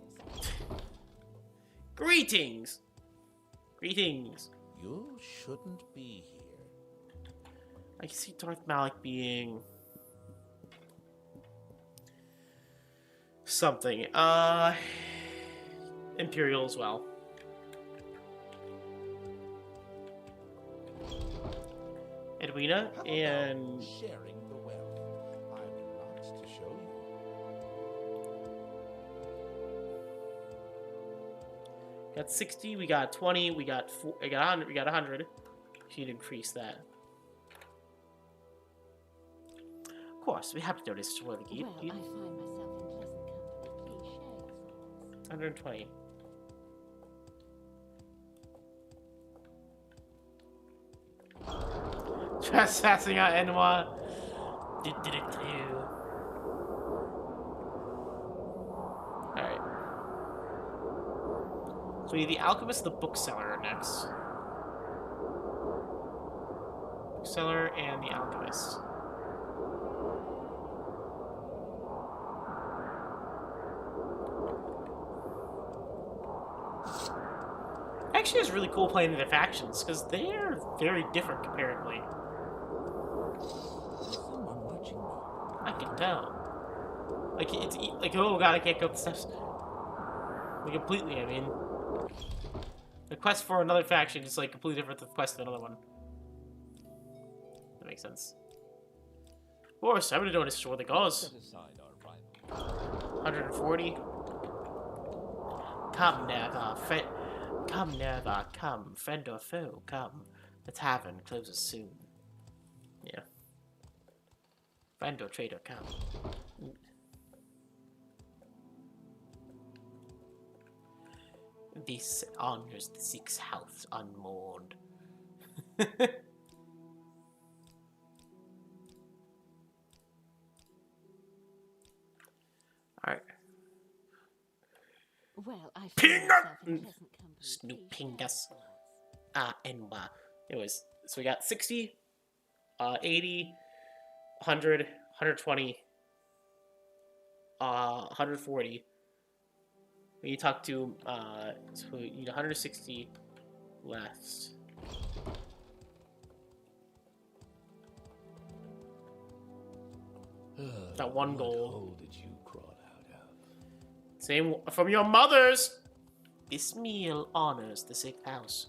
Greetings! Greetings! you shouldn't be here. I can see Darth Malik being... something. Imperial as well. Edwina How about and... sharing the wealth? I've lots to show you. Got 60, we got 20, we got 100, we got 100. She'd increase that. Of course, we have to notice where the gate. Well, I find myself in pleasant company. Please share your thoughts. 120. Trespassing on Enwa. Did it too. Alright. So we have the alchemist, the bookseller next. Bookseller and the alchemist. Actually, it's really cool playing the factions because they're very different comparatively. There's someone watching me. I can tell. Like it's like, oh god, I can't go up the steps. Like completely. I mean, the quest for another faction is like completely different than the quest for another one. That makes sense. Of course, I'm gonna notice where the goes. Set aside our rival. 140. Come, never, friend. Come, never, come, friend or foe, come. The tavern closes soon. Yeah. Friend or traitor, come. This honors the six house unmourned. Alright. Well, I Pinga! myself in pleasant company. Snoopingus. Enwa. Anyways, so we got 60, 80, 100, 120, 140. We talk to, so we need 160 left. That one gold. What hole did you crawl out of? Same from your mothers. This meal honors the sick house.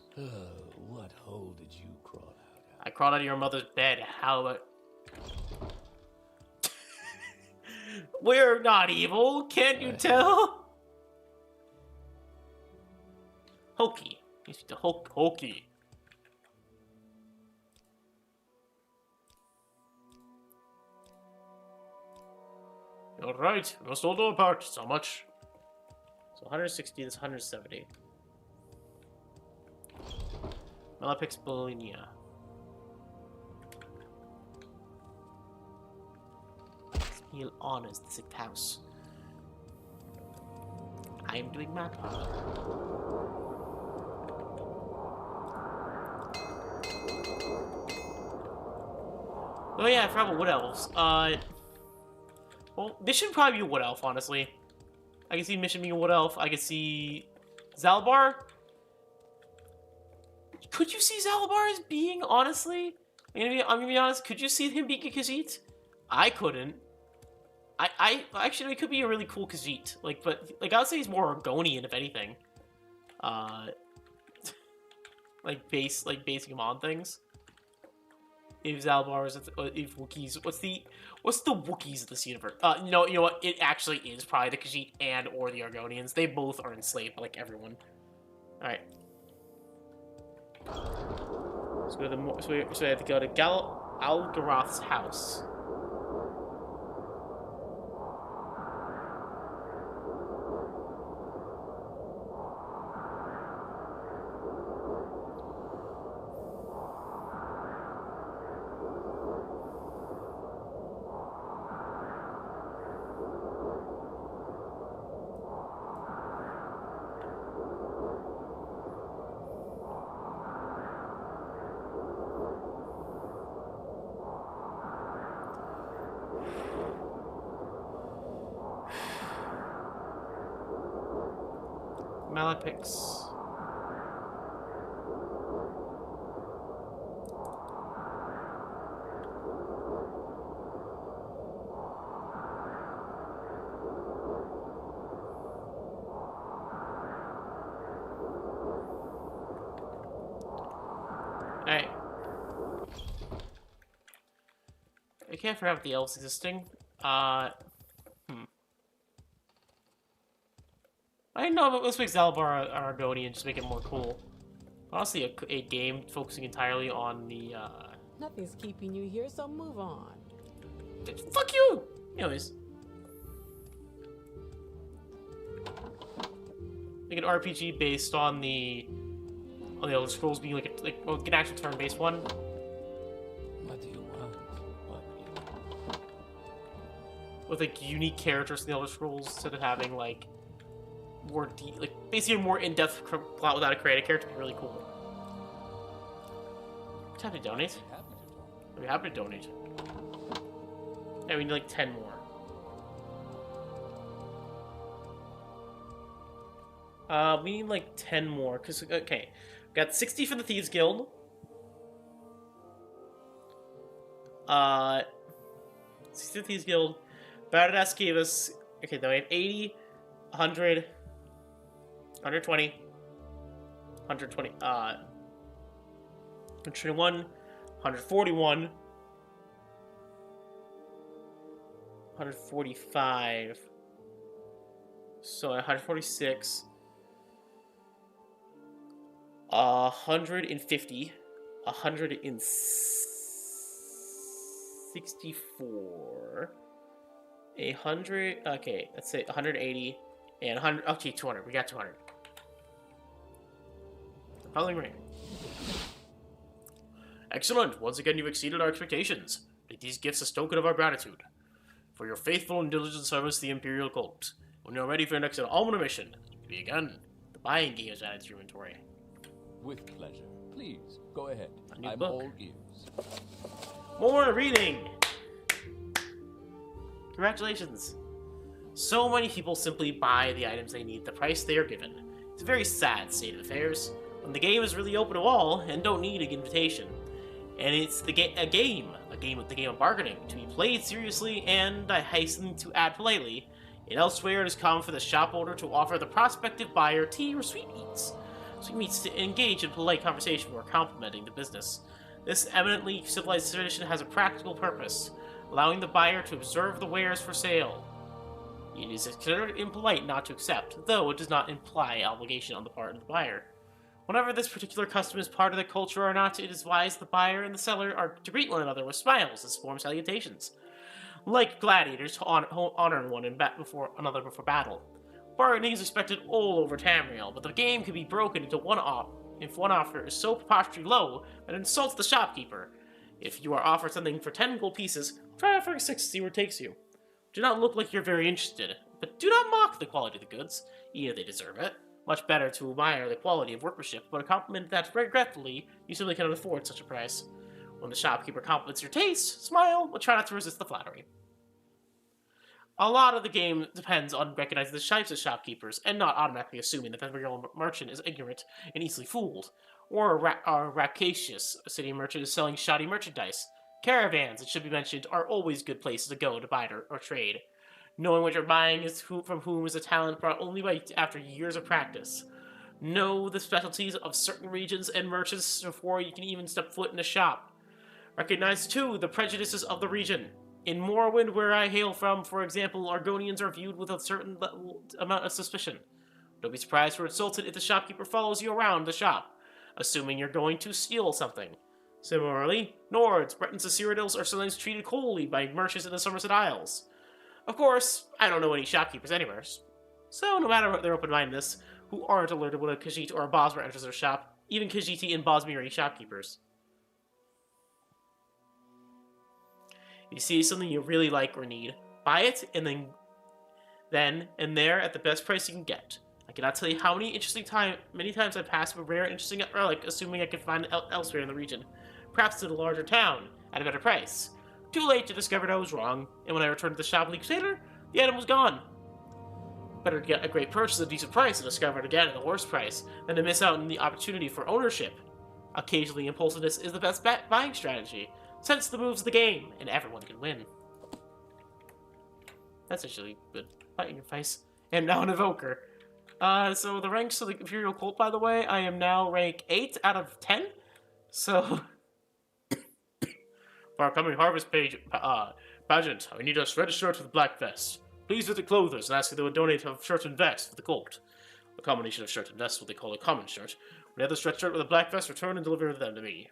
What hole did you crawl out of? I crawled out of your mother's bed. How about... We're not evil, can't you tell? Hokey. You speak to Hokey. You're right, we must all do apart. So much. So 160, that's 170. Melapix Bolinia. This meal honors the sick house. I am doing my part. Oh yeah, I forgot about Wood Elves. Well, this should probably be a Wood Elf, honestly. I can see Mission being a Wood Elf. I can see Zalbar. Could you see Zalbar as being, honestly? I'm gonna be honest. Could you see him being a Khajiit? I couldn't. Actually, it could be a really cool Khajiit. But I would say he's more Argonian, if anything. Basing him on things. If Zalbar is, if Wookiees, what's the Wookiees of this universe? You know what? It actually is probably the Khajiit and or the Argonians. They both are enslaved, like everyone. All right. So we have to go to Algaroth's house. Malapix. Alright. I can't forget about the elves existing. I know, but let's make Zalbar Argonian, just make it more cool. Honestly, a game focusing entirely on the, Nothing's keeping you here, so move on. Fuck you! Anyways. Make an RPG based on the Elder Scrolls being like an actual turn-based one. What with like unique characters in the Elder Scrolls instead of having like more basically a more in-depth plot without a creative character would be really cool. Time to donate. I'd be happy to donate. Yeah, we need like 10 more. We need like 10 more, because, okay. We got 60 for the Thieves Guild. 60 for the Thieves Guild. Badass gave us, okay, then we have 80, 100, 120, 120, 121, 141, 145, so 146, 150, 164, 100, okay, let's say 180, and 100, okay, 200, we got 200. Compelling ring. Excellent, once again you've exceeded our expectations. Take these gifts as token of our gratitude for your faithful and diligent service to the Imperial cult. When you're ready for your next almoner mission, begin. The buying gear is added to your inventory. With pleasure. Please, go ahead. I'm book. all ears. More reading! Congratulations. So many people simply buy the items they need at the price they are given. It's a very sad state of affairs, when the game is really open to all and don't need an invitation. And it's a game with the game of bargaining, to be played seriously, and I hasten to add politely, and elsewhere it is common for the shop owner to offer the prospective buyer tea or sweetmeats. Sweetmeats to engage in polite conversation before complimenting the business. This eminently civilized tradition has a practical purpose, allowing the buyer to observe the wares for sale. It is considered impolite not to accept, though it does not imply obligation on the part of the buyer. Whenever this particular custom is part of the culture or not, it is wise the buyer and the seller are to greet one another with smiles as warm salutations. Like gladiators to honor one before another before battle. Bargaining is expected all over Tamriel, but the game can be broken into one off if one offer is so preposterously low that it insults the shopkeeper. If you are offered something for 10 gold pieces, try offering 6 to see where it takes you. Do not look like you're very interested, but do not mock the quality of the goods, even if they deserve it. Much better to admire the quality of workmanship, but a compliment that, regretfully, you simply cannot afford such a price. When the shopkeeper compliments your taste, smile, but try not to resist the flattery. A lot of the game depends on recognizing the types of shopkeepers, and not automatically assuming that the real merchant is ignorant and easily fooled, or a rapacious city merchant is selling shoddy merchandise. Caravans, it should be mentioned, are always good places to go to buy or trade. Knowing what you're buying is from whom is a talent brought only after years of practice. Know the specialties of certain regions and merchants before you can even step foot in a shop. Recognize, too, the prejudices of the region. In Morrowind, where I hail from, for example, Argonians are viewed with a certain amount of suspicion. Don't be surprised or insulted if the shopkeeper follows you around the shop, assuming you're going to steal something. Similarly, Nords, Bretons, and Cyrodiils are sometimes treated coldly by merchants in the Somerset Isles. Of course, I don't know any shopkeepers anywhere, so no matter what their open-mindedness, who aren't alerted when a khajiit or a Bosmer enters their shop, even khajiiti and Bosmiri shopkeepers. If you see something you really like or need, buy it, and then and there at the best price you can get. I cannot tell you how many times I've passed a rare interesting relic, assuming I can find it elsewhere in the region, perhaps in a larger town, at a better price. Too late to discover I was wrong, and when I returned to the shop with the Crusader, the item was gone. Better to get a great purchase at a decent price and discover it again at the worst price, than to miss out on the opportunity for ownership. Occasionally, impulsiveness is the best buying strategy. Sense the moves of the game, and everyone can win. That's actually good fighting advice. And now an evoker. So the ranks of the Imperial cult, by the way, I am now rank 8 out of 10. So, for our coming harvest pageant, we need a red shirt with a black vest. Please visit clothers and ask if they would donate a shirt and vest for the cult. A combination of shirt and vest is what they call a common shirt. When you have this red shirt with a black vest, return and deliver them to me.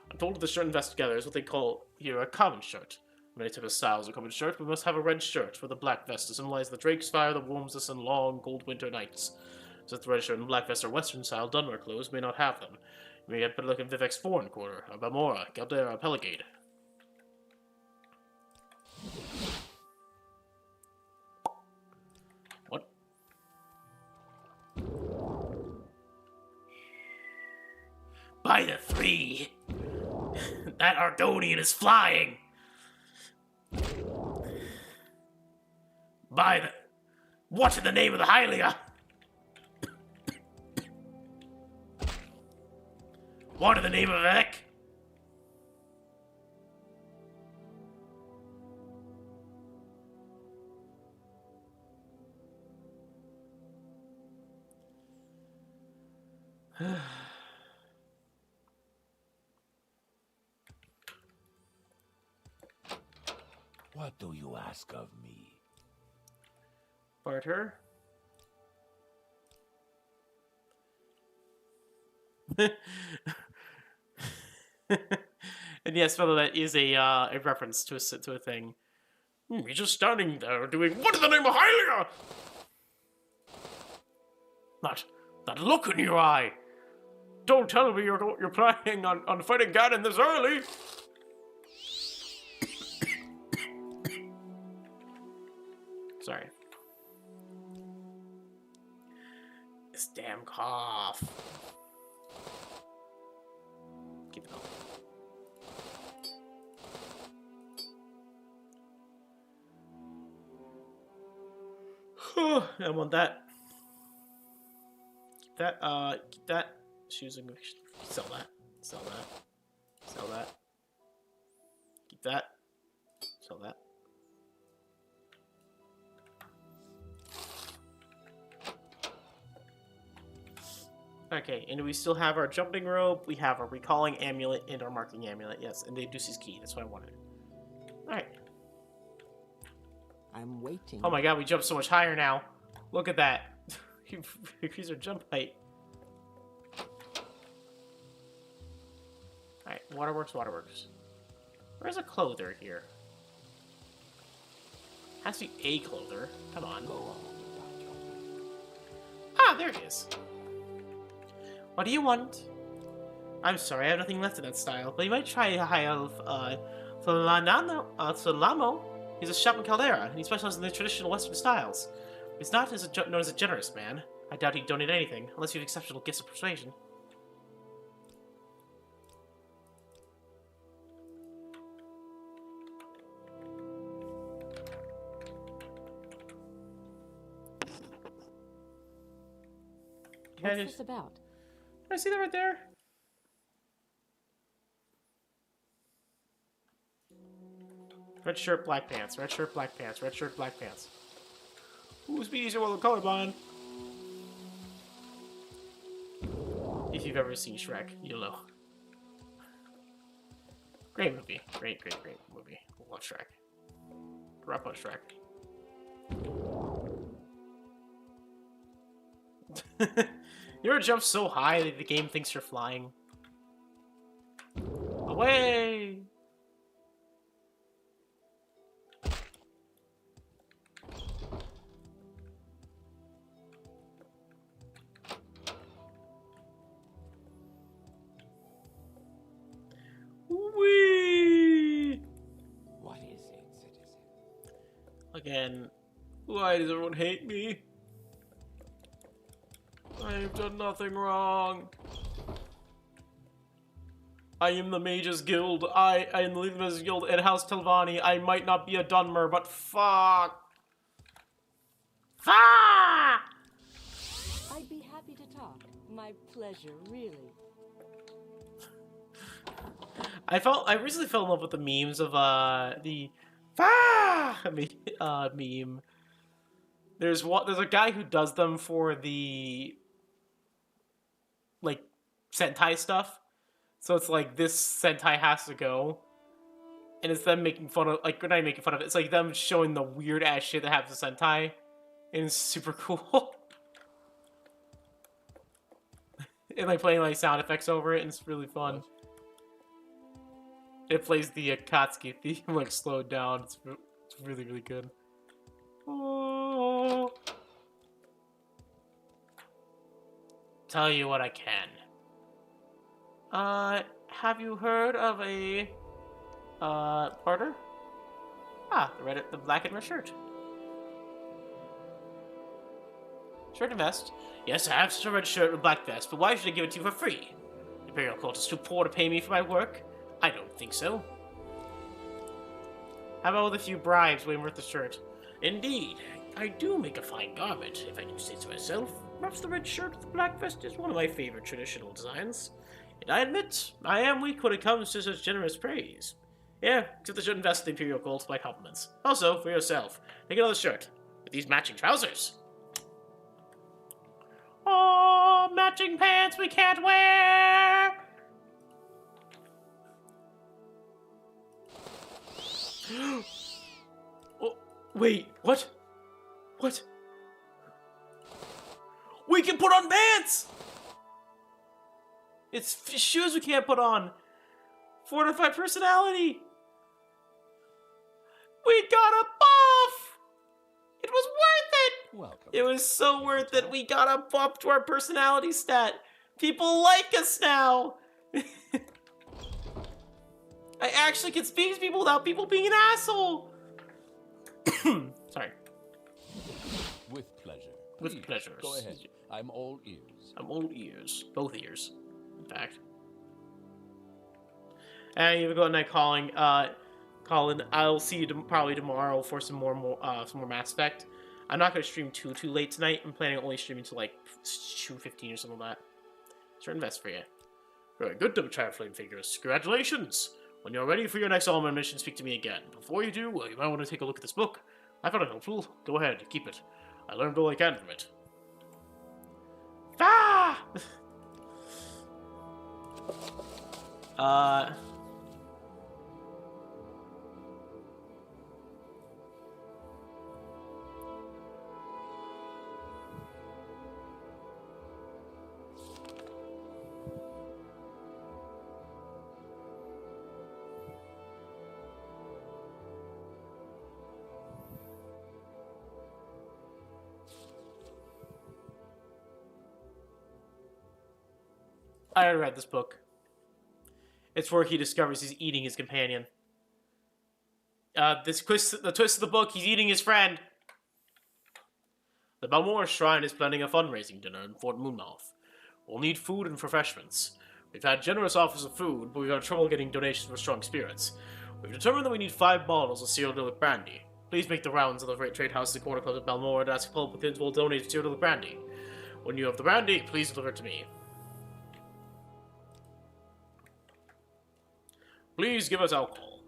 I'm told that the shirt and vest together is what they call here a common shirt. Many types of styles of common shirt, but we must have a red shirt with a black vest to symbolize the Drake's fire that warms us in long, cold winter nights. Since the red shirt and black vest are Western-style Dunmer clothes, may not have them. You may have better look in Vivec's foreign quarter, or balmora, daedra, or pelagade. By the three! That Argonian is flying! By the... What in the name of the Hylia? What in the name of vivec? What do you ask of me? Barter. And yes, whether that is a reference to a thing. You're just standing there doing what in the name of Hylia? That look in your eye. Don't tell me you're planning on fighting Ganon this early. Sorry. This damn cough. Keep it going. I want that. Keep that. Shoes and sell that. Sell that. Sell that. Keep that. Sell that. Okay, and we still have our jumping rope, we have our recalling amulet, and our marking amulet. Yes, and the Deuce's key. That's what I wanted. Alright. I'm waiting. Oh my god, we jumped so much higher now. Look at that. Increase our jump height. Alright, waterworks, waterworks. Where's a clother here? Has to be a clother. Come on. Ah, there he is. What do you want? I'm sorry, I have nothing left in that style, but you might try a highelf, Solamo. He's a shop in Caldera, and he specializes in the traditional Western styles. He's not known as a generous man. I doubt he'd donate anything, unless you have exceptional gifts of persuasion. What's this about? Can I see that right there? Red shirt, black pants. Red shirt, black pants. Red shirt, black pants. Who's be easier with a colorblind? If you've ever seen Shrek, you'll know. Great movie. Great, great, great movie. Love Shrek. Rap on Shrek. You ever jump so high that the game thinks you're flying? Away! Whee! What is it, citizen? Again, why does everyone hate me? I've done nothing wrong. I am the Mages Guild. I am the leader of the Mages Guild at House Telvanni. I might not be a Dunmer, but fuck. Fuck! I'd be happy to talk. My pleasure, really. I recently fell in love with the memes of the meme. There's a guy who does them for the like Sentai stuff. So it's like this Sentai has to go. And it's them making fun of not making fun of it. It's like them showing the weird ass shit that happens to Sentai. And it's super cool. And like playing like sound effects over it, and it's really fun. It plays the Akatsuki theme like slowed down. It's really, really good. Oh. Tell you what I can. Have you heard of a Porter? Ah, the black and red shirt. Shirt and vest. Yes, I have such a red shirt and black vest, but why should I give it to you for free? Imperial court is too poor to pay me for my work? I don't think so. How about with a few bribes way worth the shirt? Indeed, I do make a fine garment, if I do say so myself. Perhaps the red shirt with the black vest is one of my favorite traditional designs. And I admit, I am weak when it comes to such generous praise. Yeah, except I should invest in the Imperial Cult by compliments. Also, for yourself, take another shirt with these matching trousers. Oh, matching pants we can't wear! Oh, wait, what? What? We can put on pants! It's shoes we can't put on. Fortified personality. We got a buff! It was worth it! Welcome. It was so worth it. We got a buff to our personality stat. People like us now. I actually can speak to people without people being an asshole. Sorry. With pleasure. With Please, pleasure. Go ahead. I'm all ears. I'm all ears. Both ears, in fact. And you have a good night, Colin. I'll see you probably tomorrow for some more Mass Effect. I'm not going to stream too late tonight. I'm planning on only streaming to like 2:15 or something like that. Sure, invest for you. Very good, double trial flame figures. Congratulations! When you're ready for your next Alma mission, speak to me again. Before you do, well, you might want to take a look at this book. I found it helpful. Go ahead, keep it. I learned all I can from it. Ah! I already read this book. It's where he discovers he's eating his companion. The twist of the book, he's eating his friend. The Balmora Shrine is planning a fundraising dinner in Fort Moonmouth. We'll need food and refreshments. We've had generous offers of food, but we've had trouble getting donations for strong spirits. We've determined that we need 5 bottles of sealed brandy. Please make the rounds of the trade houses and corner clubs at Balmora to ask if publicans will donate sealed brandy. When you have the brandy, please deliver it to me. Please give us alcohol.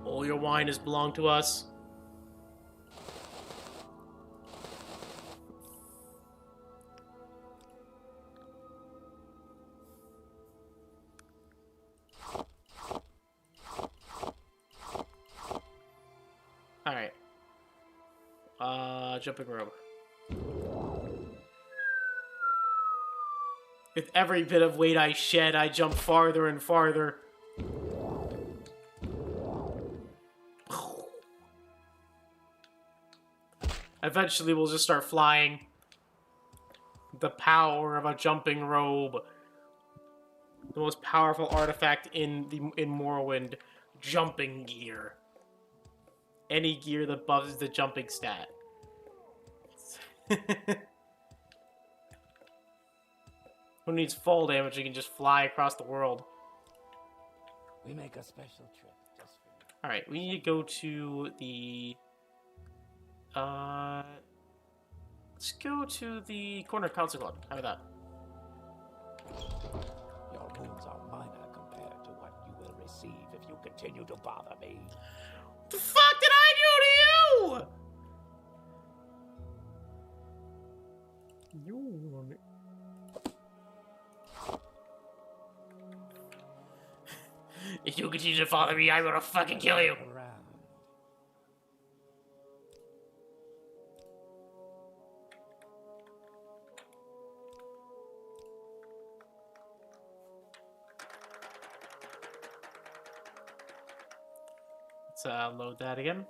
All your wine has belonged to us. Alright. Jumping rope. With every bit of weight I shed, I jump farther and farther. Eventually, we'll just start flying. The power of a jumping robe. The most powerful artifact in Morrowind. Jumping gear. Any gear that buffs the jumping stat. Who needs fall damage? You can just fly across the world. We make a special trip just for you. Alright, we need to go to the... let's go to the Corner Council Club. How about that? Your wounds are minor compared to what you will receive if you continue to bother me. What the fuck did I do to you? You... If you continue to follow me, I'm gonna fucking kill you. Around. Let's load that again.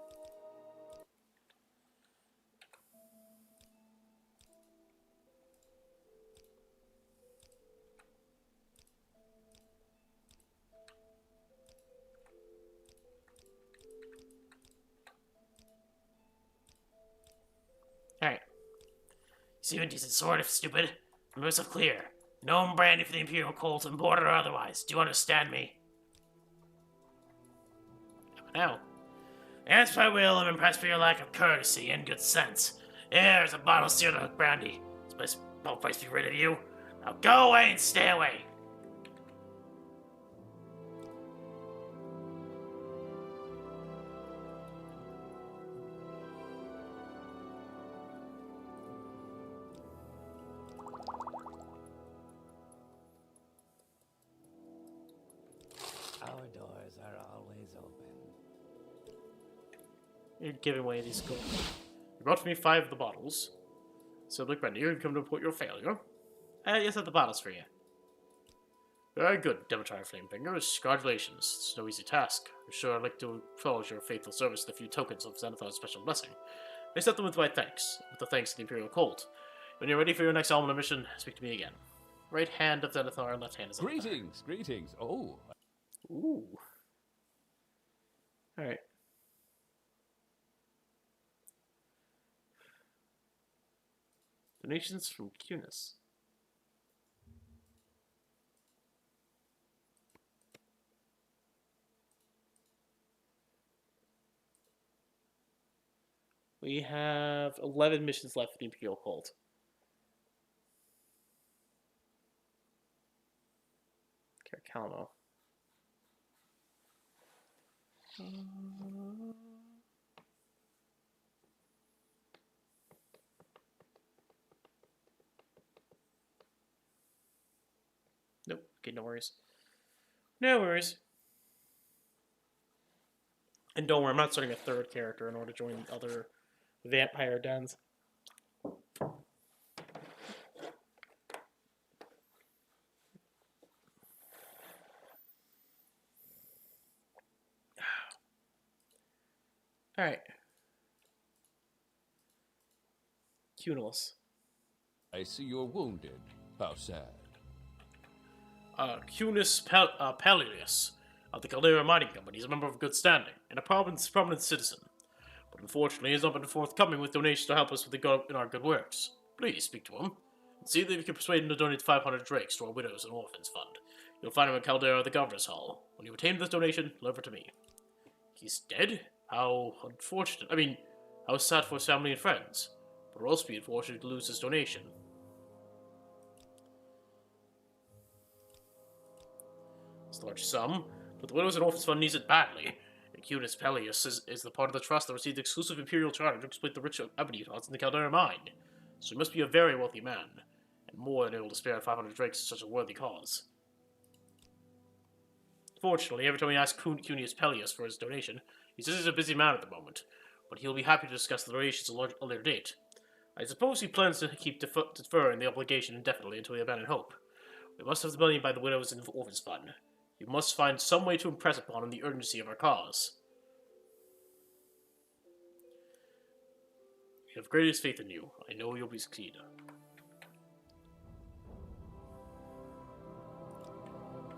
See you a decent sword if stupid. Remember yourself clear. No brandy for the Imperial cult, and border or otherwise. Do you understand me? Now. Against my will, I'm impressed by your lack of courtesy and good sense. Here's a bottle sealed with brandy. This place be rid of you. Now go away and stay away. Our doors are always open. You're giving away these gold. You brought me 5 of the bottles. So, look, Brandy, you've come to report your failure. Yes, I have the bottles for you. Very good, Demetrius Flamefingers. Congratulations. It's no easy task. I'm sure I'd like to acknowledge your faithful service with a few tokens of Xanathar's special blessing. I accept them with my thanks, with the thanks of the Imperial cult. When you're ready for your next almanac mission, speak to me again. Right hand of Xanathar, left hand of Xanathar. Greetings, greetings. Oh. Ooh. Alright. Donations from Cunis. We have 11 missions left for the Imperial cult. Calamo. Nope. Okay, no worries. No worries. And don't worry, I'm not starting a 3rd character in order to join other vampire dens. Alright. Cunilus. I see you're wounded. How sad. Cunis Pellius of the Caldera Mining Company is a member of good standing and a prominent citizen. But unfortunately, he has not been forthcoming with donations to help us with in our good works. Please speak to him and see if you can persuade him to donate 500 drakes to our Widows and Orphans Fund. You'll find him in Caldera, the Governor's Hall. When you obtain this donation, deliver to me. He's dead? How unfortunate. I mean, how sad for his family and friends. But we'll also be unfortunate to lose his donation. It's a large sum, but the Widows and Orphans Fund needs it badly. And Cunis Pellius is the part of the trust that received the exclusive Imperial charter to exploit the rich ebony deposits in the Caldera mine. So he must be a very wealthy man, and more than able to spare 500 drakes to such a worthy cause. Fortunately, every time we ask Cunis Pellius for his donation, he says he's a busy man at the moment, but he'll be happy to discuss the donations at a later date. I suppose he plans to keep deferring the obligation indefinitely until we abandon hope. We must have the money by the Widows and Orphans Fund. We must find some way to impress upon him the urgency of our cause. We have greatest faith in you. I know you'll succeed.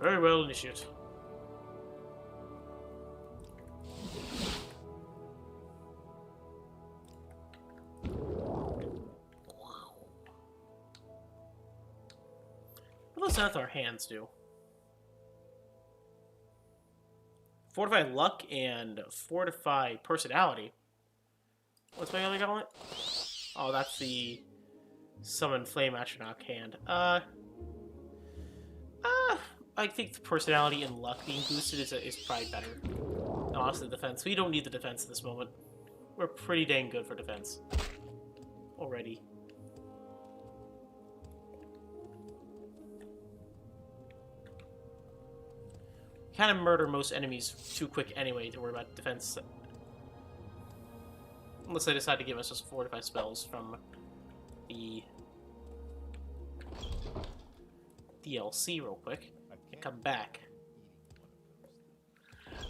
Very well, Initiate. What does Xanathar hands do? Fortify luck and fortify personality. What's my other gauntlet? Oh, that's the summon flame atronach hand. I think the personality and luck being boosted is probably better. Honestly, defense. We don't need the defense at this moment. We're pretty dang good for defense already. Kind of murder most enemies too quick anyway to worry about defense. Unless they decide to give us just 45 spells from the DLC real quick and come back.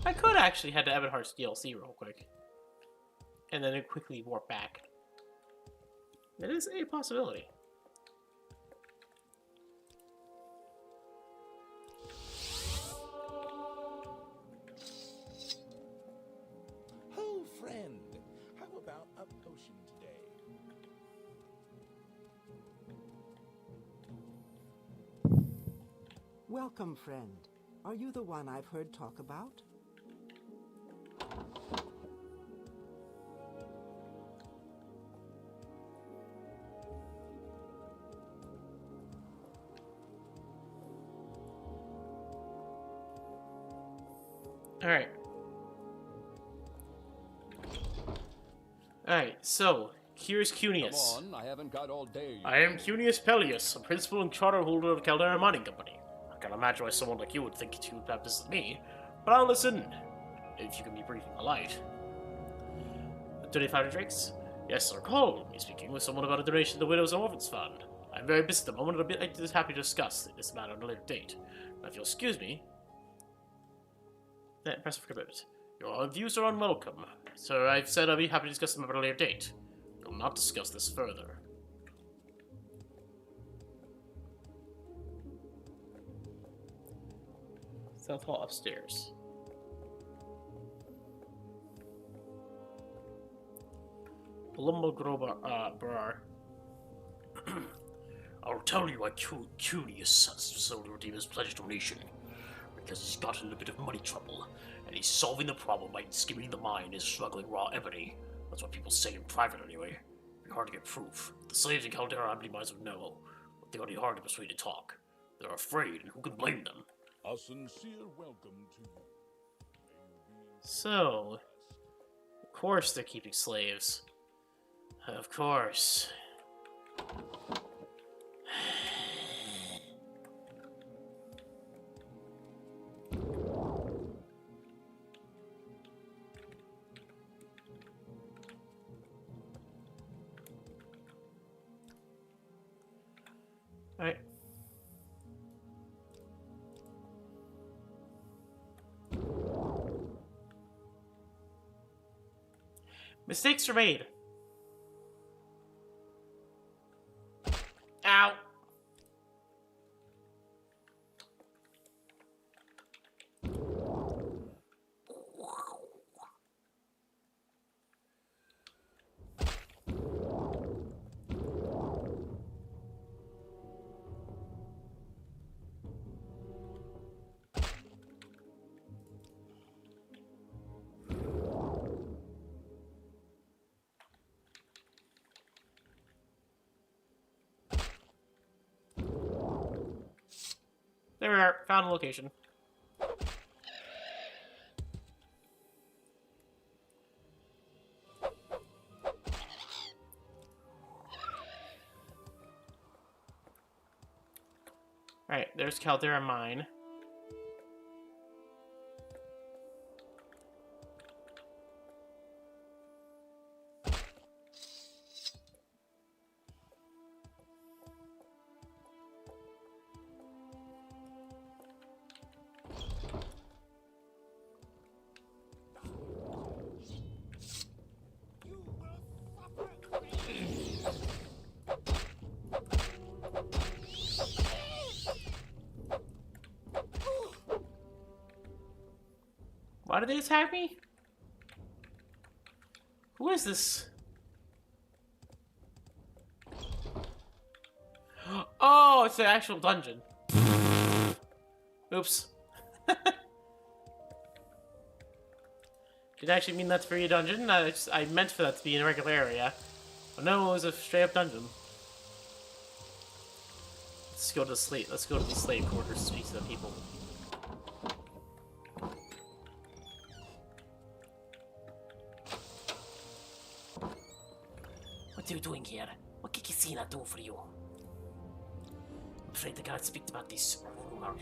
I could actually head to Ebonheart's DLC real quick and then quickly warp back. It is a possibility. Welcome, friend. Are you the one I've heard talk about? Alright. Alright, so, here's Cunius. Come on, I haven't got all day yet. I am Cunius Pellius, a principal and charter holder of Caldera Mining Company. I can't imagine why someone like you would think you would have business with me, but I'll listen, if you can be brief and polite. 25 drinks? Yes, sir, call me speaking with someone about a donation to the Widows and Orphans Fund. I'm very busy at the moment, and I'd be happy to discuss this matter at a later date. Now, if you'll excuse me... Impressive commitment. Your views are unwelcome. Sir, I've said I'll be happy to discuss them at a later date. We'll not discuss this further. South Hall upstairs. Brar. I'll tell you why Cunius has so to redeem his pledged donation. Because he's gotten in a bit of money trouble, and he's solving the problem by skimming the mine and smuggling raw ebony. That's what people say in private, anyway. It'd be hard to get proof. The slaves in Caldera Ebony mines would know, but they would be hard to persuade to talk. They're afraid, and who can blame them? A sincere welcome to you. So, of course they're keeping slaves. Of course. Alright. Mistakes are made. Ow. There we are. Found a location. Alright, there's Caldera Mine. Why did they attack me? Who is this? Oh, it's an actual dungeon. Oops. Did I actually mean that's for your dungeon? I meant for that to be in a regular area. But no, it was a straight up dungeon. Let's go to the slave. Let's go to the slave quarters to speak to the people. What are you doing here? What can Kisina do for you? I'm afraid I cannot speak about this rumor.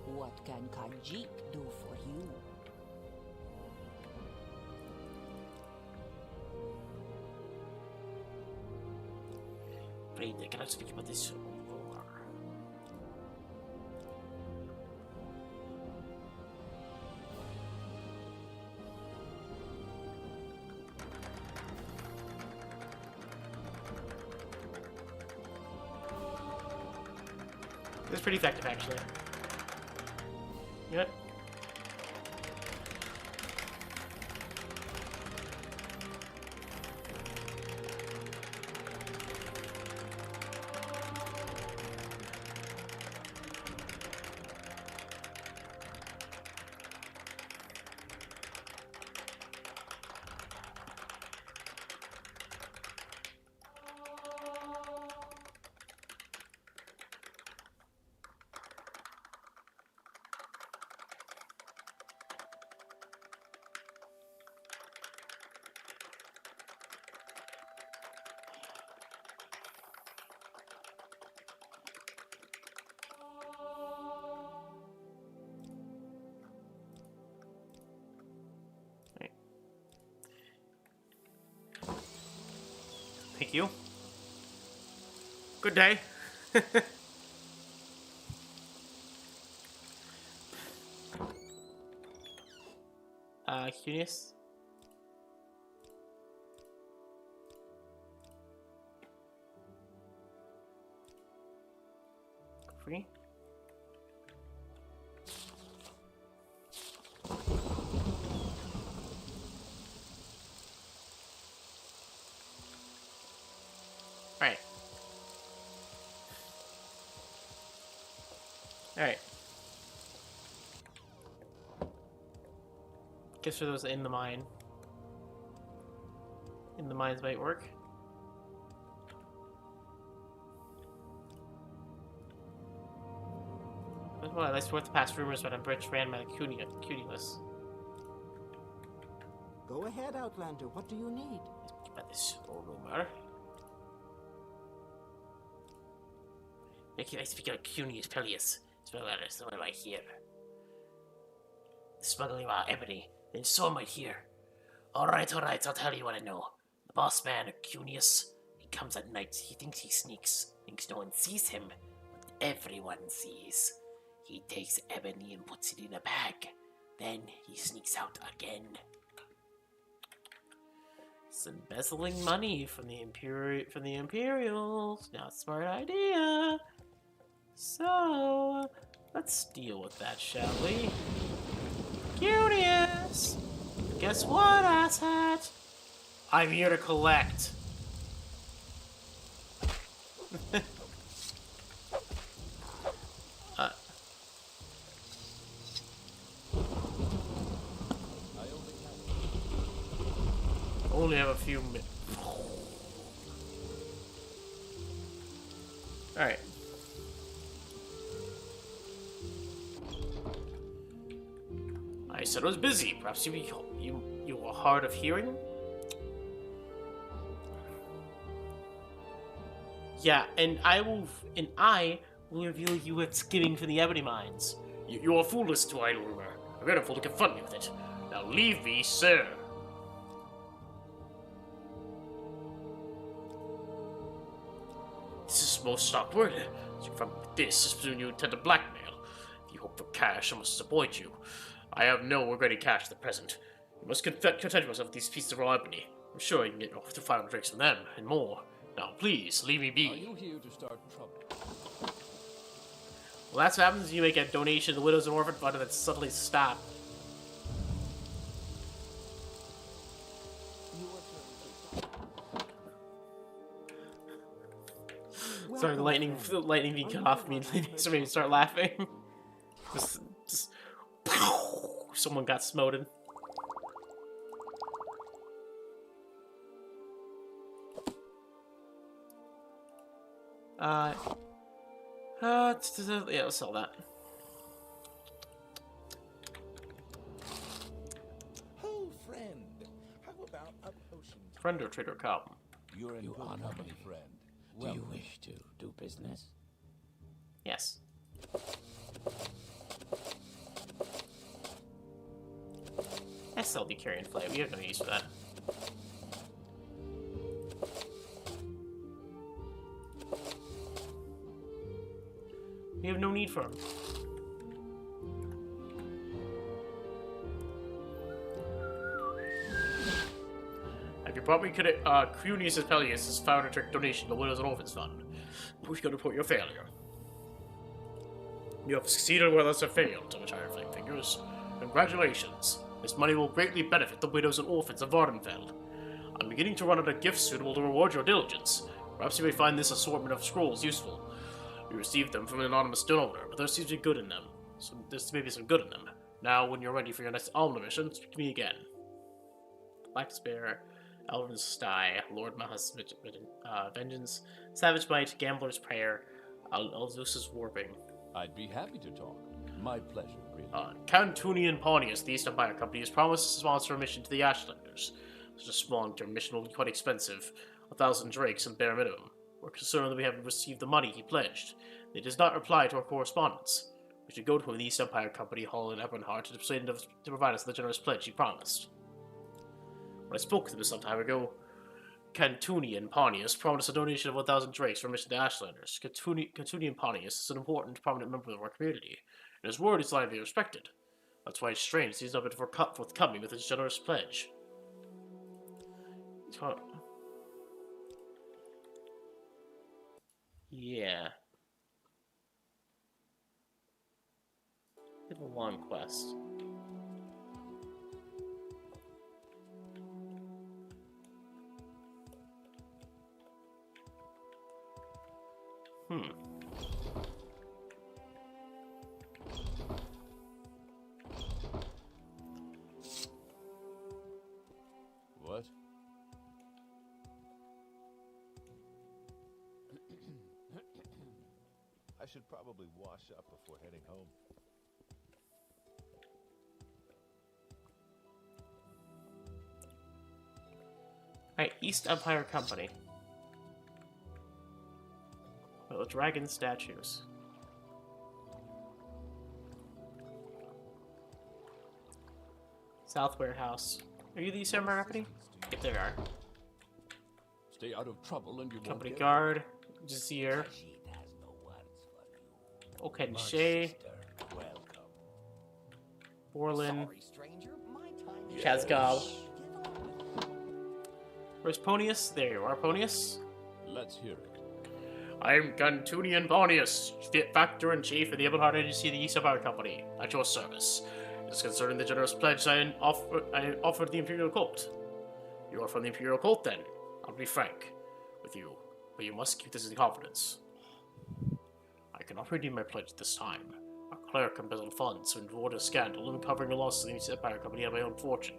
What can khajiit do for you? Afraid I cannot speak about this rumor. It's pretty effective, actually. You know what? Thank you. Good day. Curious. Free. Alright. Alright. Guess for those in the mine. In the mines might work. Well, at least worth the past rumors about a bridge ran malacath. Go ahead, Outlander. What do you need? About this rumor. I speak of Cunius Pelleas, smugglers, someone might hear. Smuggling our ebony, then someone might hear. Alright, I'll tell you what I know. The boss man, Cunius, he comes at night, he thinks he sneaks, thinks no one sees him, but everyone sees. He takes ebony and puts it in a bag, then he sneaks out again. He's embezzling money from the Imperials. Not a smart idea. So, let's deal with that, shall we? Curious! Guess what, asshat? I'm here to collect. Only have a few minutes. Alright. I said I was busy. Perhaps you were hard of hearing? Yeah, and I will reveal you what's giving for the ebony mines. You are foolish to idle rumor. I'm very fool to confront me with it. Now leave me, sir. This is most stock word. From this, I presume you intend to blackmail. If you hope for cash, I must avoid you. I have no ready cash at the present. You must content yourself with these pieces of raw ebony. I'm sure you can get off to 500 drinks from them, and more. Now, please, leave me be. Are you here to start trouble? Well, that's what happens when you make a donation to the Widows and Orphan Fund and then suddenly stop. Sorry, the lightning being cut off immediately makes me start laughing. just someone got smoted. Yeah, let's sell that. Oh, friend, how about a potion? Friend or trader come? You're in You good honor company, me. friend. Do you wish to do business? Yes. I sell the carrion flight. We have no use for that. We have no need for him. Have you brought me Cunius Pelleas' founder trick donation to the Widows and Orphans Fund? We're going to report your failure. You have succeeded where others have failed, to retire flame fingers. Congratulations. This money will greatly benefit the widows and orphans of Vardenfeld. I'm beginning to run out of gifts suitable to reward your diligence. Perhaps you may find this assortment of scrolls useful. We received them from an anonymous donor, but there seems to be good in them. So there's maybe some good in them. Now, when you're ready for your next almond mission, speak to me again. Black Despair, Elven's Sty, Lord Maha's Vengeance, Savage Bite, Gambler's Prayer, Alzusa's Warping. I'd be happy to talk. My pleasure, really. Cantunian Pontius, the East Empire Company, has promised to sponsor a mission to the Ashlanders. Such a small long-term mission will be quite expensive, 1,000 drakes and bare minimum. We're concerned that we haven't received the money he pledged. He does not reply to our correspondence. We should go to him in the East Empire Company Hall in Ebernhard to persuade him to provide us the generous pledge he promised. When I spoke with him some time ago, Cantunian Pontius promised a donation of 1,000 drakes for mission to Ashlanders. Cantunian Pontius is an important, prominent member of our community, and his word is widely respected. That's why it's strange he's not been forthcoming with his generous pledge. Yeah. Bit of a long quest. What? I should probably wash up before heading home. Alright, East Empire Company. Well, dragon statues. South Warehouse. Are you the East Empire Company? If there are. Stay out of trouble and you Company won't get Guard. Jazir. Khajiit has no words for you. Okenshe. Welcome. Borlin. Sorry, stranger. My time is Kazgab. Give on. Where's Ponius? There you are, Ponius. Let's hear it. I'm Cantunian Ponius, Factor in Chief of the Ebonheart Agency of the East Empire Company, at your service. It is concerning the generous pledge I offered the Imperial Cult. You are from the Imperial Cult, then. I'll be frank with you, but you must keep this in confidence. I cannot redeem my pledge this time. Our cleric embezzled funds to avoid a scandal and covering the losses of the East Empire Company on my own fortune.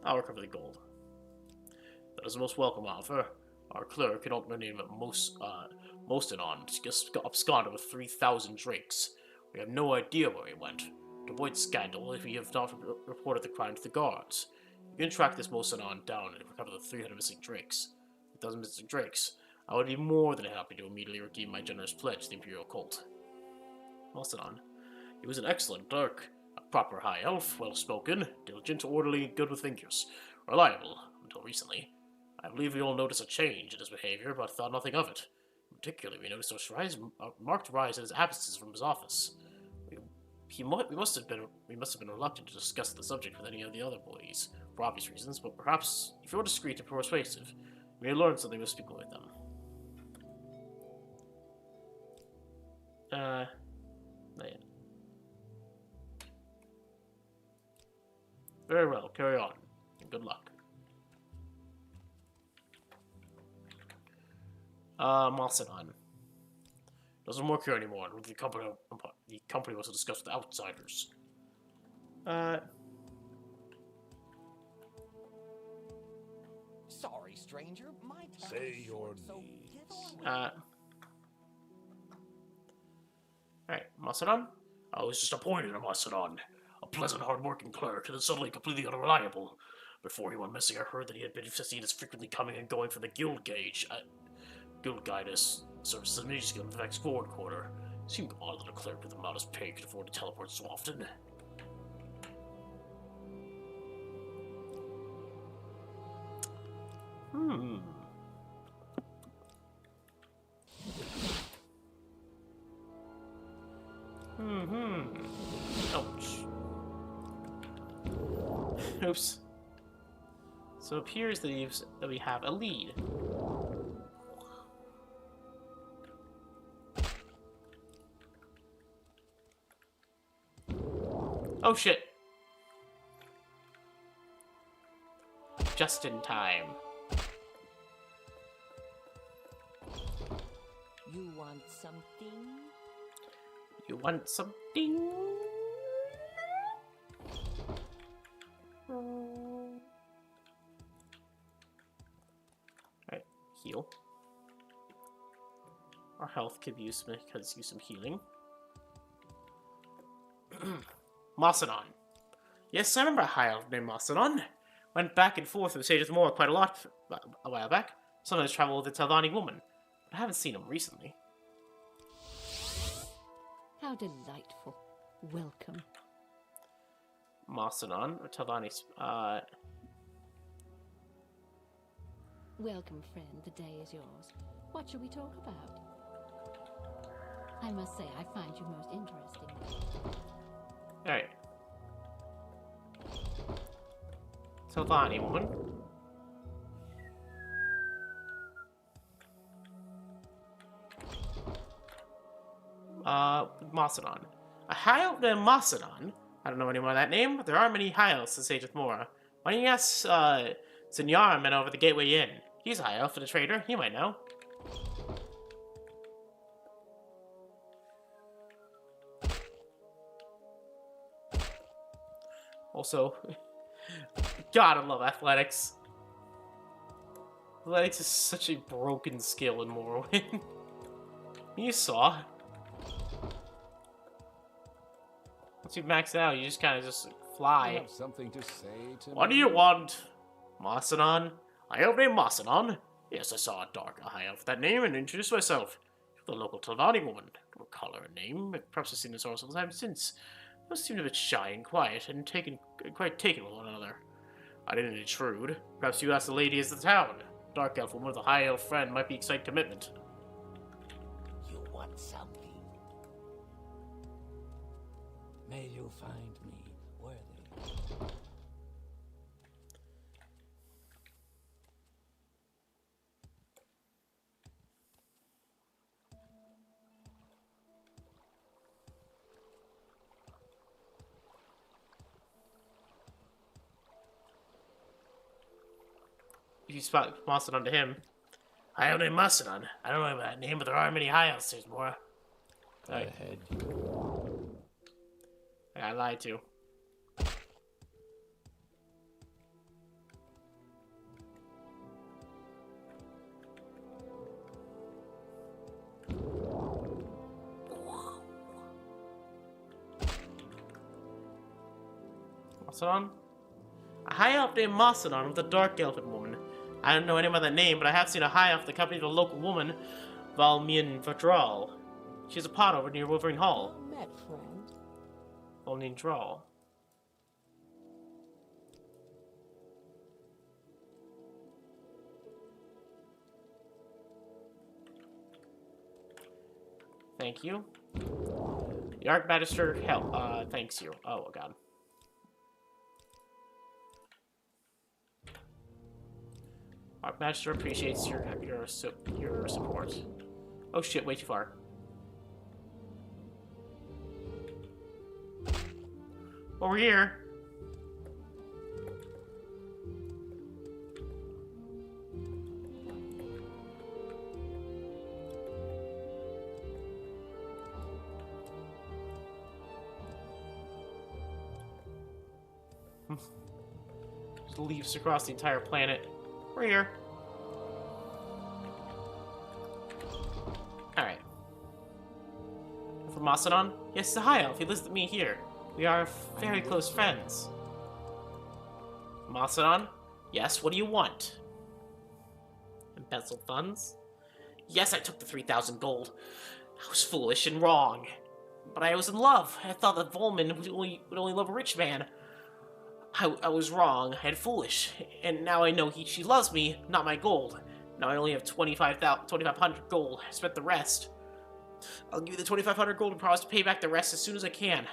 I'll recover the gold. That is a most welcome offer. Our cleric, an alternate name of Mostanon, just absconded with 3,000 drakes. We have no idea where he went. To avoid scandal, if we have not reported the crime to the guards, you can track this Mostanon down and recover the 300 missing drakes. 3,000 missing drakes. I would be more than happy to immediately redeem my generous pledge to the Imperial Cult. Mostanon. He was an excellent clerk, a proper high elf, well-spoken, diligent, orderly, good with fingers, reliable, until recently. I believe we all noticed a change in his behavior, but thought nothing of it. Particularly, we noticed a marked rise in his absences from his office. We must have been reluctant to discuss the subject with any of the other boys, for obvious reasons, but perhaps, if you're discreet and persuasive, we may learn something by speaking with them. Not yet. Very well, carry on, and good luck. Macedon. Doesn't work here anymore. The company wants to discuss with outsiders. Sorry, stranger. My time Say is your short, so needs. get on with Alright, Macedon? I was just appointed a Macedon. A pleasant, hard-working clerk, and then suddenly completely unreliable. Before he went missing, I heard that he had been seen as frequently coming and going from the guild guidance services immediately in the Vivec's forward quarter. It seemed odd that a cleric with a modest pay could afford to teleport so often. Ouch. Oops. So it appears that we have a lead. Oh shit. Just in time. You want something? You want something? Alright, heal. Our health could use some healing. Macedon. Yes, I remember a high elf named Macedon. Went back and forth with Sages Moor quite a lot a while back. Sometimes traveled with a Talvani woman, but I haven't seen him recently. How delightful. Welcome. Macedon, or Talvani, Welcome, friend. The day is yours. What shall we talk about? I must say, I find you most interesting. Alright. Sylvani woman. Macedon. A highelf named Macedon? I don't know anyone by that name, but there are many highelfs in Sage of Mora. Why don't you ask, Sinyaram over the Gateway Inn? He's a highelf and a trader, he might know. Also, God, I love athletics. Athletics is such a broken skill in Morrowind. You saw. Once you max it out, you just kind of just You fly. have something to say to What do me? you want? Macedon? I have named Macedon. Yes, I saw a dark high elf that name and introduced myself. The local Telvanni woman. Don't call her a name. Perhaps I've seen this several times since. Most seemed a bit shy and quiet, and quite taken with one another. I didn't intrude. Perhaps you asked the ladies of the town. Dark elf woman with a high elf friend might be exciting commitment. You want something? May you find me worthy. If you spot Macedon to him. I have named Macedon. I don't know that name, but there are many high elves, there's more. Go ahead. I lied to. Macedon? A high elf named Macedon with a dark elfin woman. I don't know anyone by that name, but I have seen a high elf that accompanied a local woman, Valmian Vadral. She has a pot over near Wolverine Hall. Well met, friend. Valmian Drawl. Thank you. The Archmagister thanks you. Oh god. Archmagister appreciates your support. Oh shit, way too far. Over here. Just leaves across the entire planet. We're here. Alright. For Macedon? Yes, it's a high elf. He lives with me here. We are very close friends. Macedon? Yes, what do you want? Embezzled funds? Yes, I took the 3,000 gold. I was foolish and wrong. But I was in love. I thought that Volman would only love a rich man. I was wrong. I had foolish. And now I know she loves me, not my gold. Now I only have 2,500 gold. I spent the rest. I'll give you the 2,500 gold and promise to pay back the rest as soon as I can.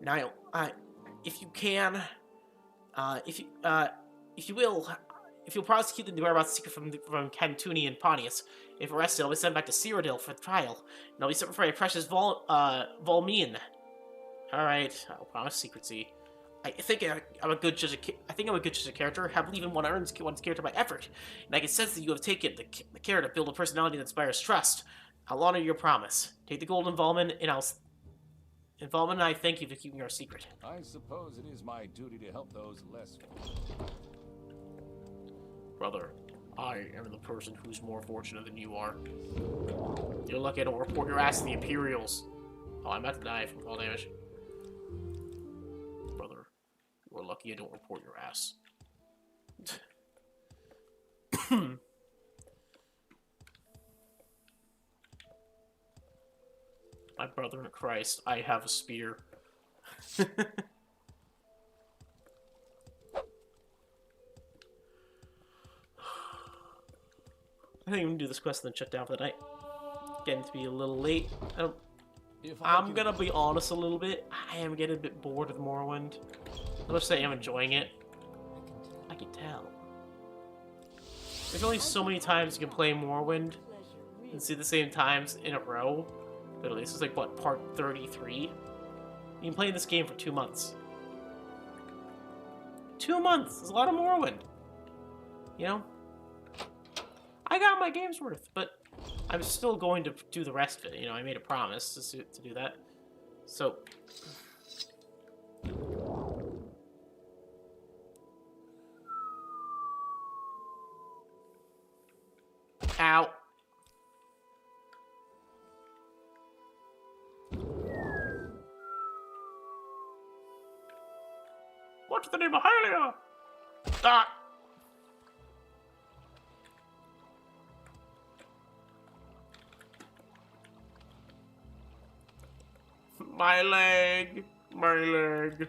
Now, if you can, if you'll promise to keep the whereabouts secret from Cantuni and Pontius, if arrested, I'll be sent back to Cyrodiil for the trial, and I'll be sent for a precious Volmine. All right, I'll promise secrecy. I think I'm a good judge. I think I'm a good judge of character. I believe in one earns one's character by effort, and I can sense that you have taken the care to build a personality that inspires trust. I'll honor your promise. Take the gold involvement, and Involvement and I thank you for keeping our secret. I suppose it is my duty to help those less. Brother, I am the person who's more fortunate than you are. You're lucky I don't report your ass to the Imperials. Oh, I'm about to die from fall damage. Brother, you're lucky I don't report your ass. My brother in Christ, I have a spear. I think I'm gonna do this quest and then shut down for the night. Getting to be a little late. If I I'm can- gonna be honest a little bit. I am getting a bit bored of Morrowind. Let's say I'm enjoying it. I can tell. There's only so many times you can play Morrowind and see the same times in a row. But at least it's like, what, part 33? You can play this game for 2 months. 2 months! There's a lot of Morrowind. You know? I got my game's worth, but I'm still going to do the rest of it. You know, I made a promise to do that. So... Ow. What's the name of Hylia? Ah! My leg! My leg!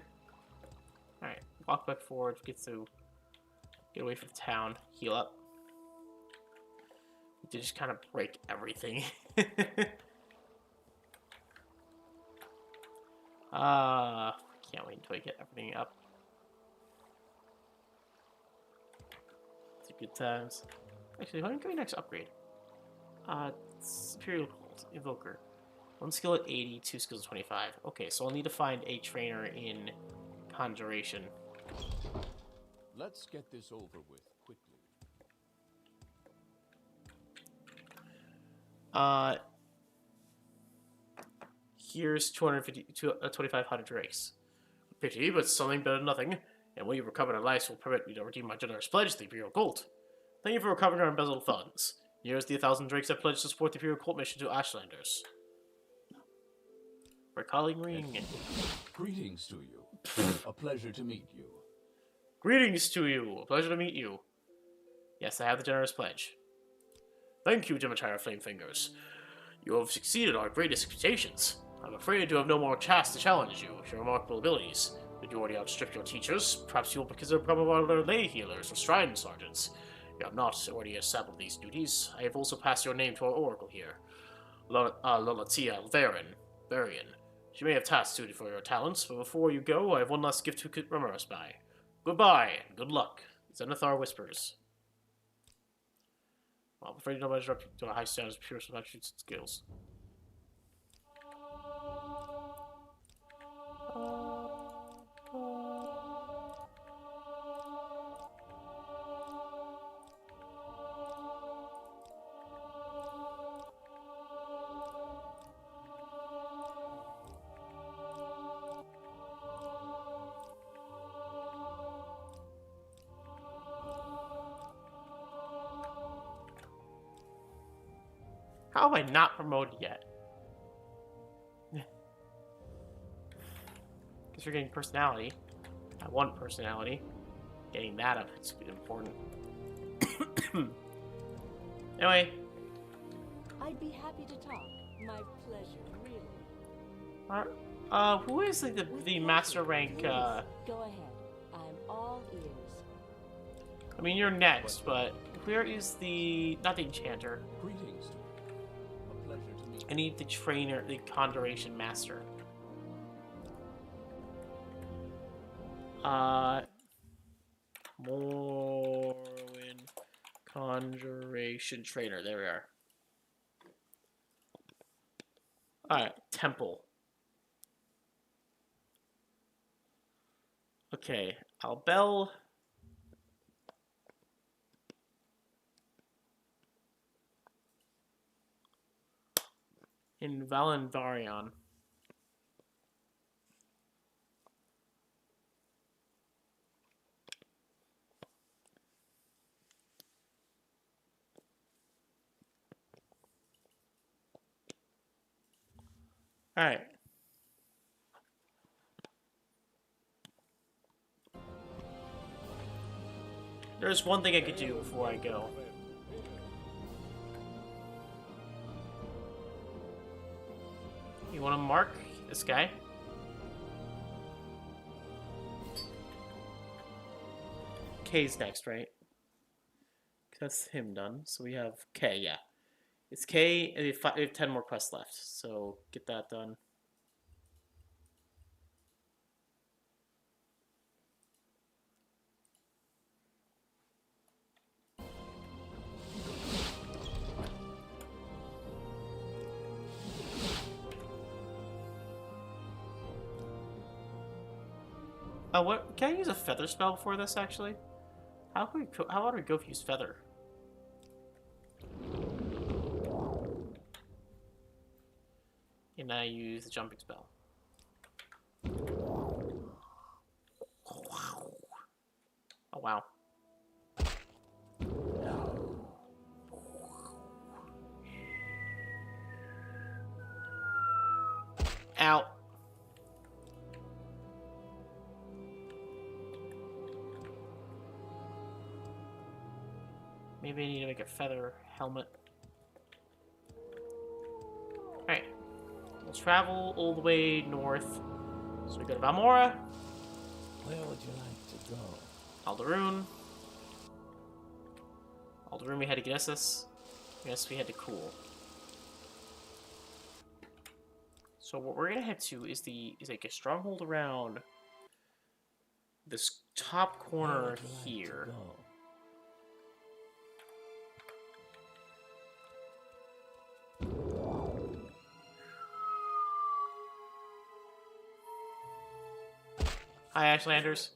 Alright, walk back forward, get away from the town, heal up. To just kind of break everything. Can't wait until I get everything up. It's a good times. Actually, when can we next upgrade? Imperial Cult, Evoker. 1 skill at 80, 2 skills at 25. Okay, so I'll need to find a trainer in Conjuration. Let's get this over with quickly. Here's 2,500 drakes. Pity, but something better than nothing. And what you recover in life will permit me to redeem my generous pledge to the Imperial Cult. Thank you for recovering our embezzled funds. Here's the 1,000 drakes I pledged to support the Imperial Cult mission to Ashlanders. Recalling ring. Greetings to you. A pleasure to meet you. Greetings to you. A pleasure to meet you. Yes, I have the generous pledge. Thank you, Demetria Flamefingers. You have exceeded our greatest expectations. I'm afraid you have no more chance to challenge you with your remarkable abilities. Did you already outstrip your teachers? Perhaps you will consider becoming one of their lay healers or shrine sergeants. You have not already assembled these duties. I have also passed your name to our oracle here, Lolatia Varian. She may have tasks suited for your talents, but before you go, I have one last gift to remember us by. Goodbye, and good luck. Zenithar whispers. Well, I'm afraid nobody's up to a high standards of pure attributes and skills. How am I not promoted yet? Because you're getting personality. I want personality. Getting that up is important. Anyway. I'd be happy to talk. My pleasure, really. Who is like the master rank, Please, go ahead. I'm all ears. I mean, you're next, but where is the... not the enchanter. Greetings. A pleasure to meet you. I need the trainer, the conjuration master. Morrowind conjuration trainer. There we are. Alright, temple. Okay, Albel. In Valenvarion. Alright. There's one thing I could do before I go. You want to mark this guy? K's next, right? Because That's him done. So we have K, yeah. It's K, and we have 10 more quests left. So get that done. Oh, what? Can I use a feather spell for this, actually? How about we go use feather? And I use the jumping spell. Oh, wow. Ow. Maybe I need to make a feather helmet. Alright. We'll travel all the way north. So we go to Balmora. Where would you like to go? Alderun. Alderun we had to Gnessus. Yes, we had to Cool. So what we're gonna head to is like a stronghold around this top corner here. Hi, Ashlanders.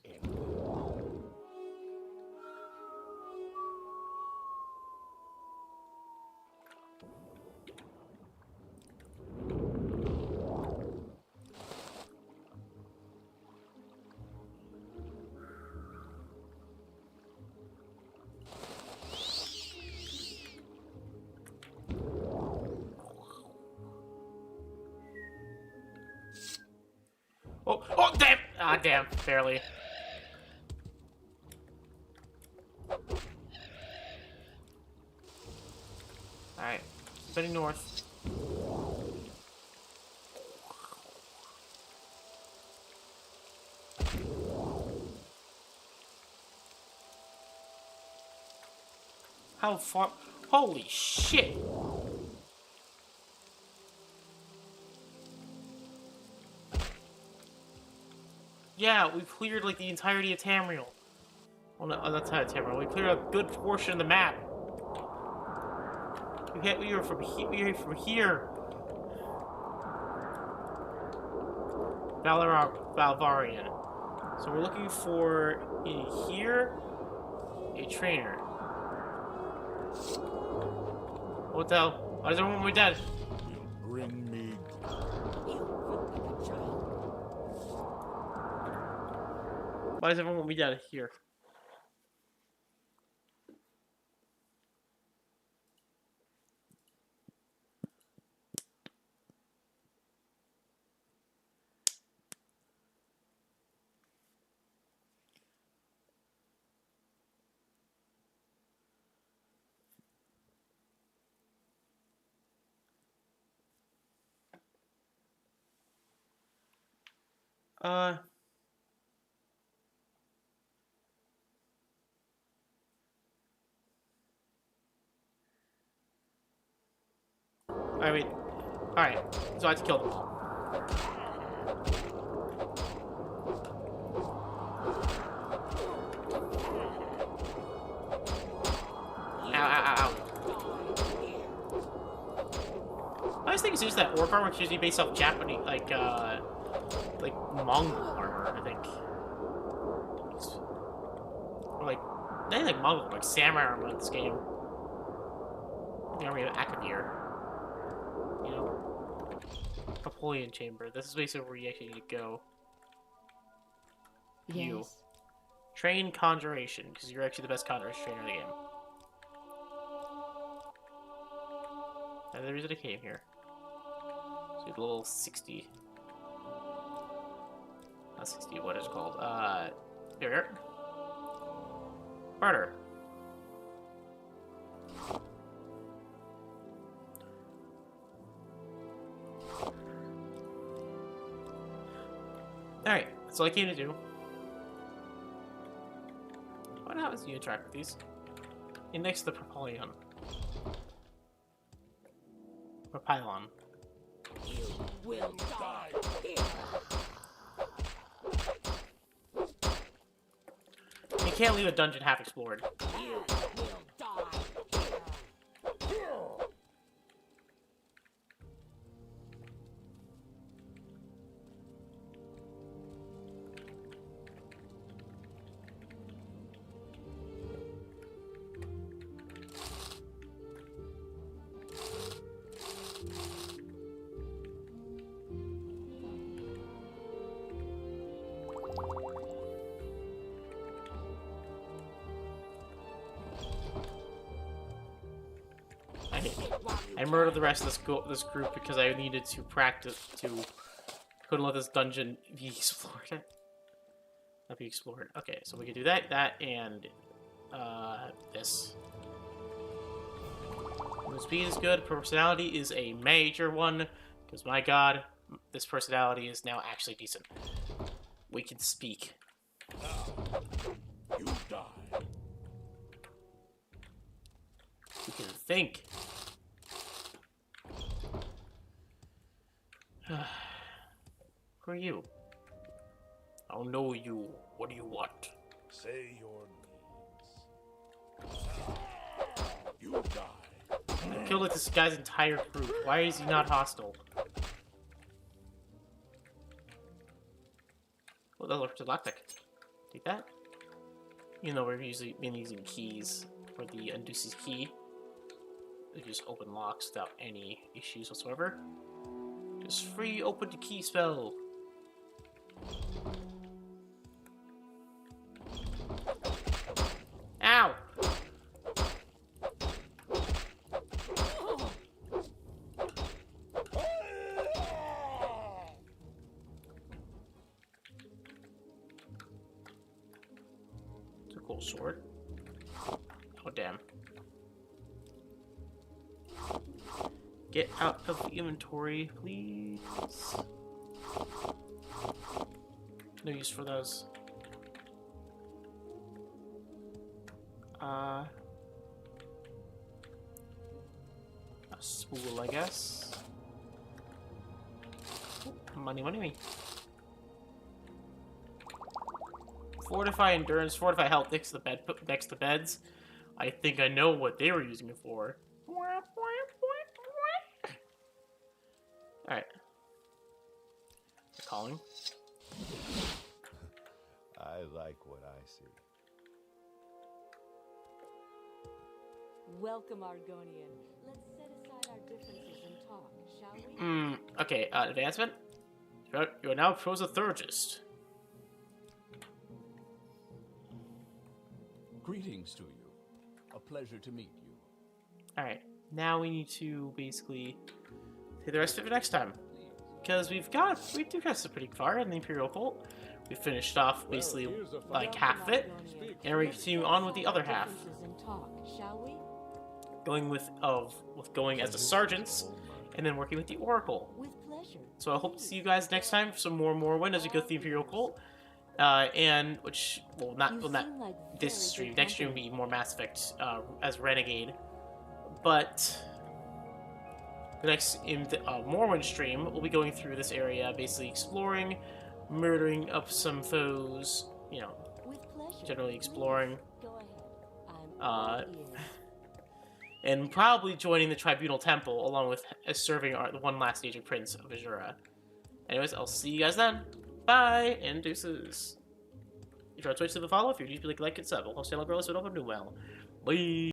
Oh, damn! Ah, damn, barely. Alright, heading north. How far? Holy shit! Yeah, we've cleared like the entirety of Tamriel. Well, no, that's not Tamriel. We cleared a good portion of the map. We are from here. We are from here. Valvarian. So we're looking for in here a trainer. What the hell? Why does everyone want me dead? Bring me. Why does everyone want me dead here? I mean, alright, so I have to kill them. Ow. Nice thing is just that orc armor is usually based off Japanese, like Mongol armor, I think. Or like, not like Mongol, like samurai armor in this game. The army of Akavir. You know, Napoleon Chamber. This is basically where you actually need to go. You train conjuration because you're actually the best conjuration trainer in the game. And the reason I came here. So a little 60. Not 60. What is it called? Here. Barter. Alright, that's all I came to do. What happens when you interact with these? Index the Propylon. Propylon. You will die here. You can't leave a dungeon half explored. You will die here. I murdered the rest of this group because I needed to practice to... Couldn't let this dungeon be explored. Not be explored. Okay, so we can do that, and... this. The speed is good. Personality is a major one, because my god, this personality is now actually decent. We can speak. You die. We can think. Who are you? I don't know you. What do you want? Say your needs. You die. I killed this guy's entire group. Why is he not hostile? Well, that looks electric. Take that. You know, we're usually been using keys for the Unduce's key. They just open locks without any issues whatsoever. Just free open the key spell. Ow! It's a cool sword. Oh, damn. Get out of the inventory, please. No use for those. A spool, I guess. Ooh, money, money, money. Fortify endurance, fortify health next to the bed, next to beds. I think I know what they were using it for. Alright. Calling. I like what I see. Welcome, Argonian. Let's set aside our differences and talk, shall we? Okay, advancement. You are now prosophagus. Greetings to you. A pleasure to meet you. Alright, now we need to basically do the rest of it next time. Because we do got some pretty far in the Imperial cult. We finished off basically like half of it, and we're continuing on with the other half. Differences and talk, shall we? Going going as the sergeants, and then working with the Oracle. With pleasure. So I hope to see you guys next time for some more Morrowind as we go through the Imperial cult. And which not this stream. Next stream will be more Mass Effect as Renegade. But the next Morrowind stream, we'll be going through this area, basically exploring, murdering up some foes. You know, With pleasure. generally exploring. Go ahead. I'm all ears. And probably joining the Tribunal Temple along with serving the one last aged prince of Azura. Anyways, I'll see you guys then. Bye and deuces. If you're on Twitch, leave a follow. If you're YouTube, like and sub. I'll host a girl, so don't new well. Bye.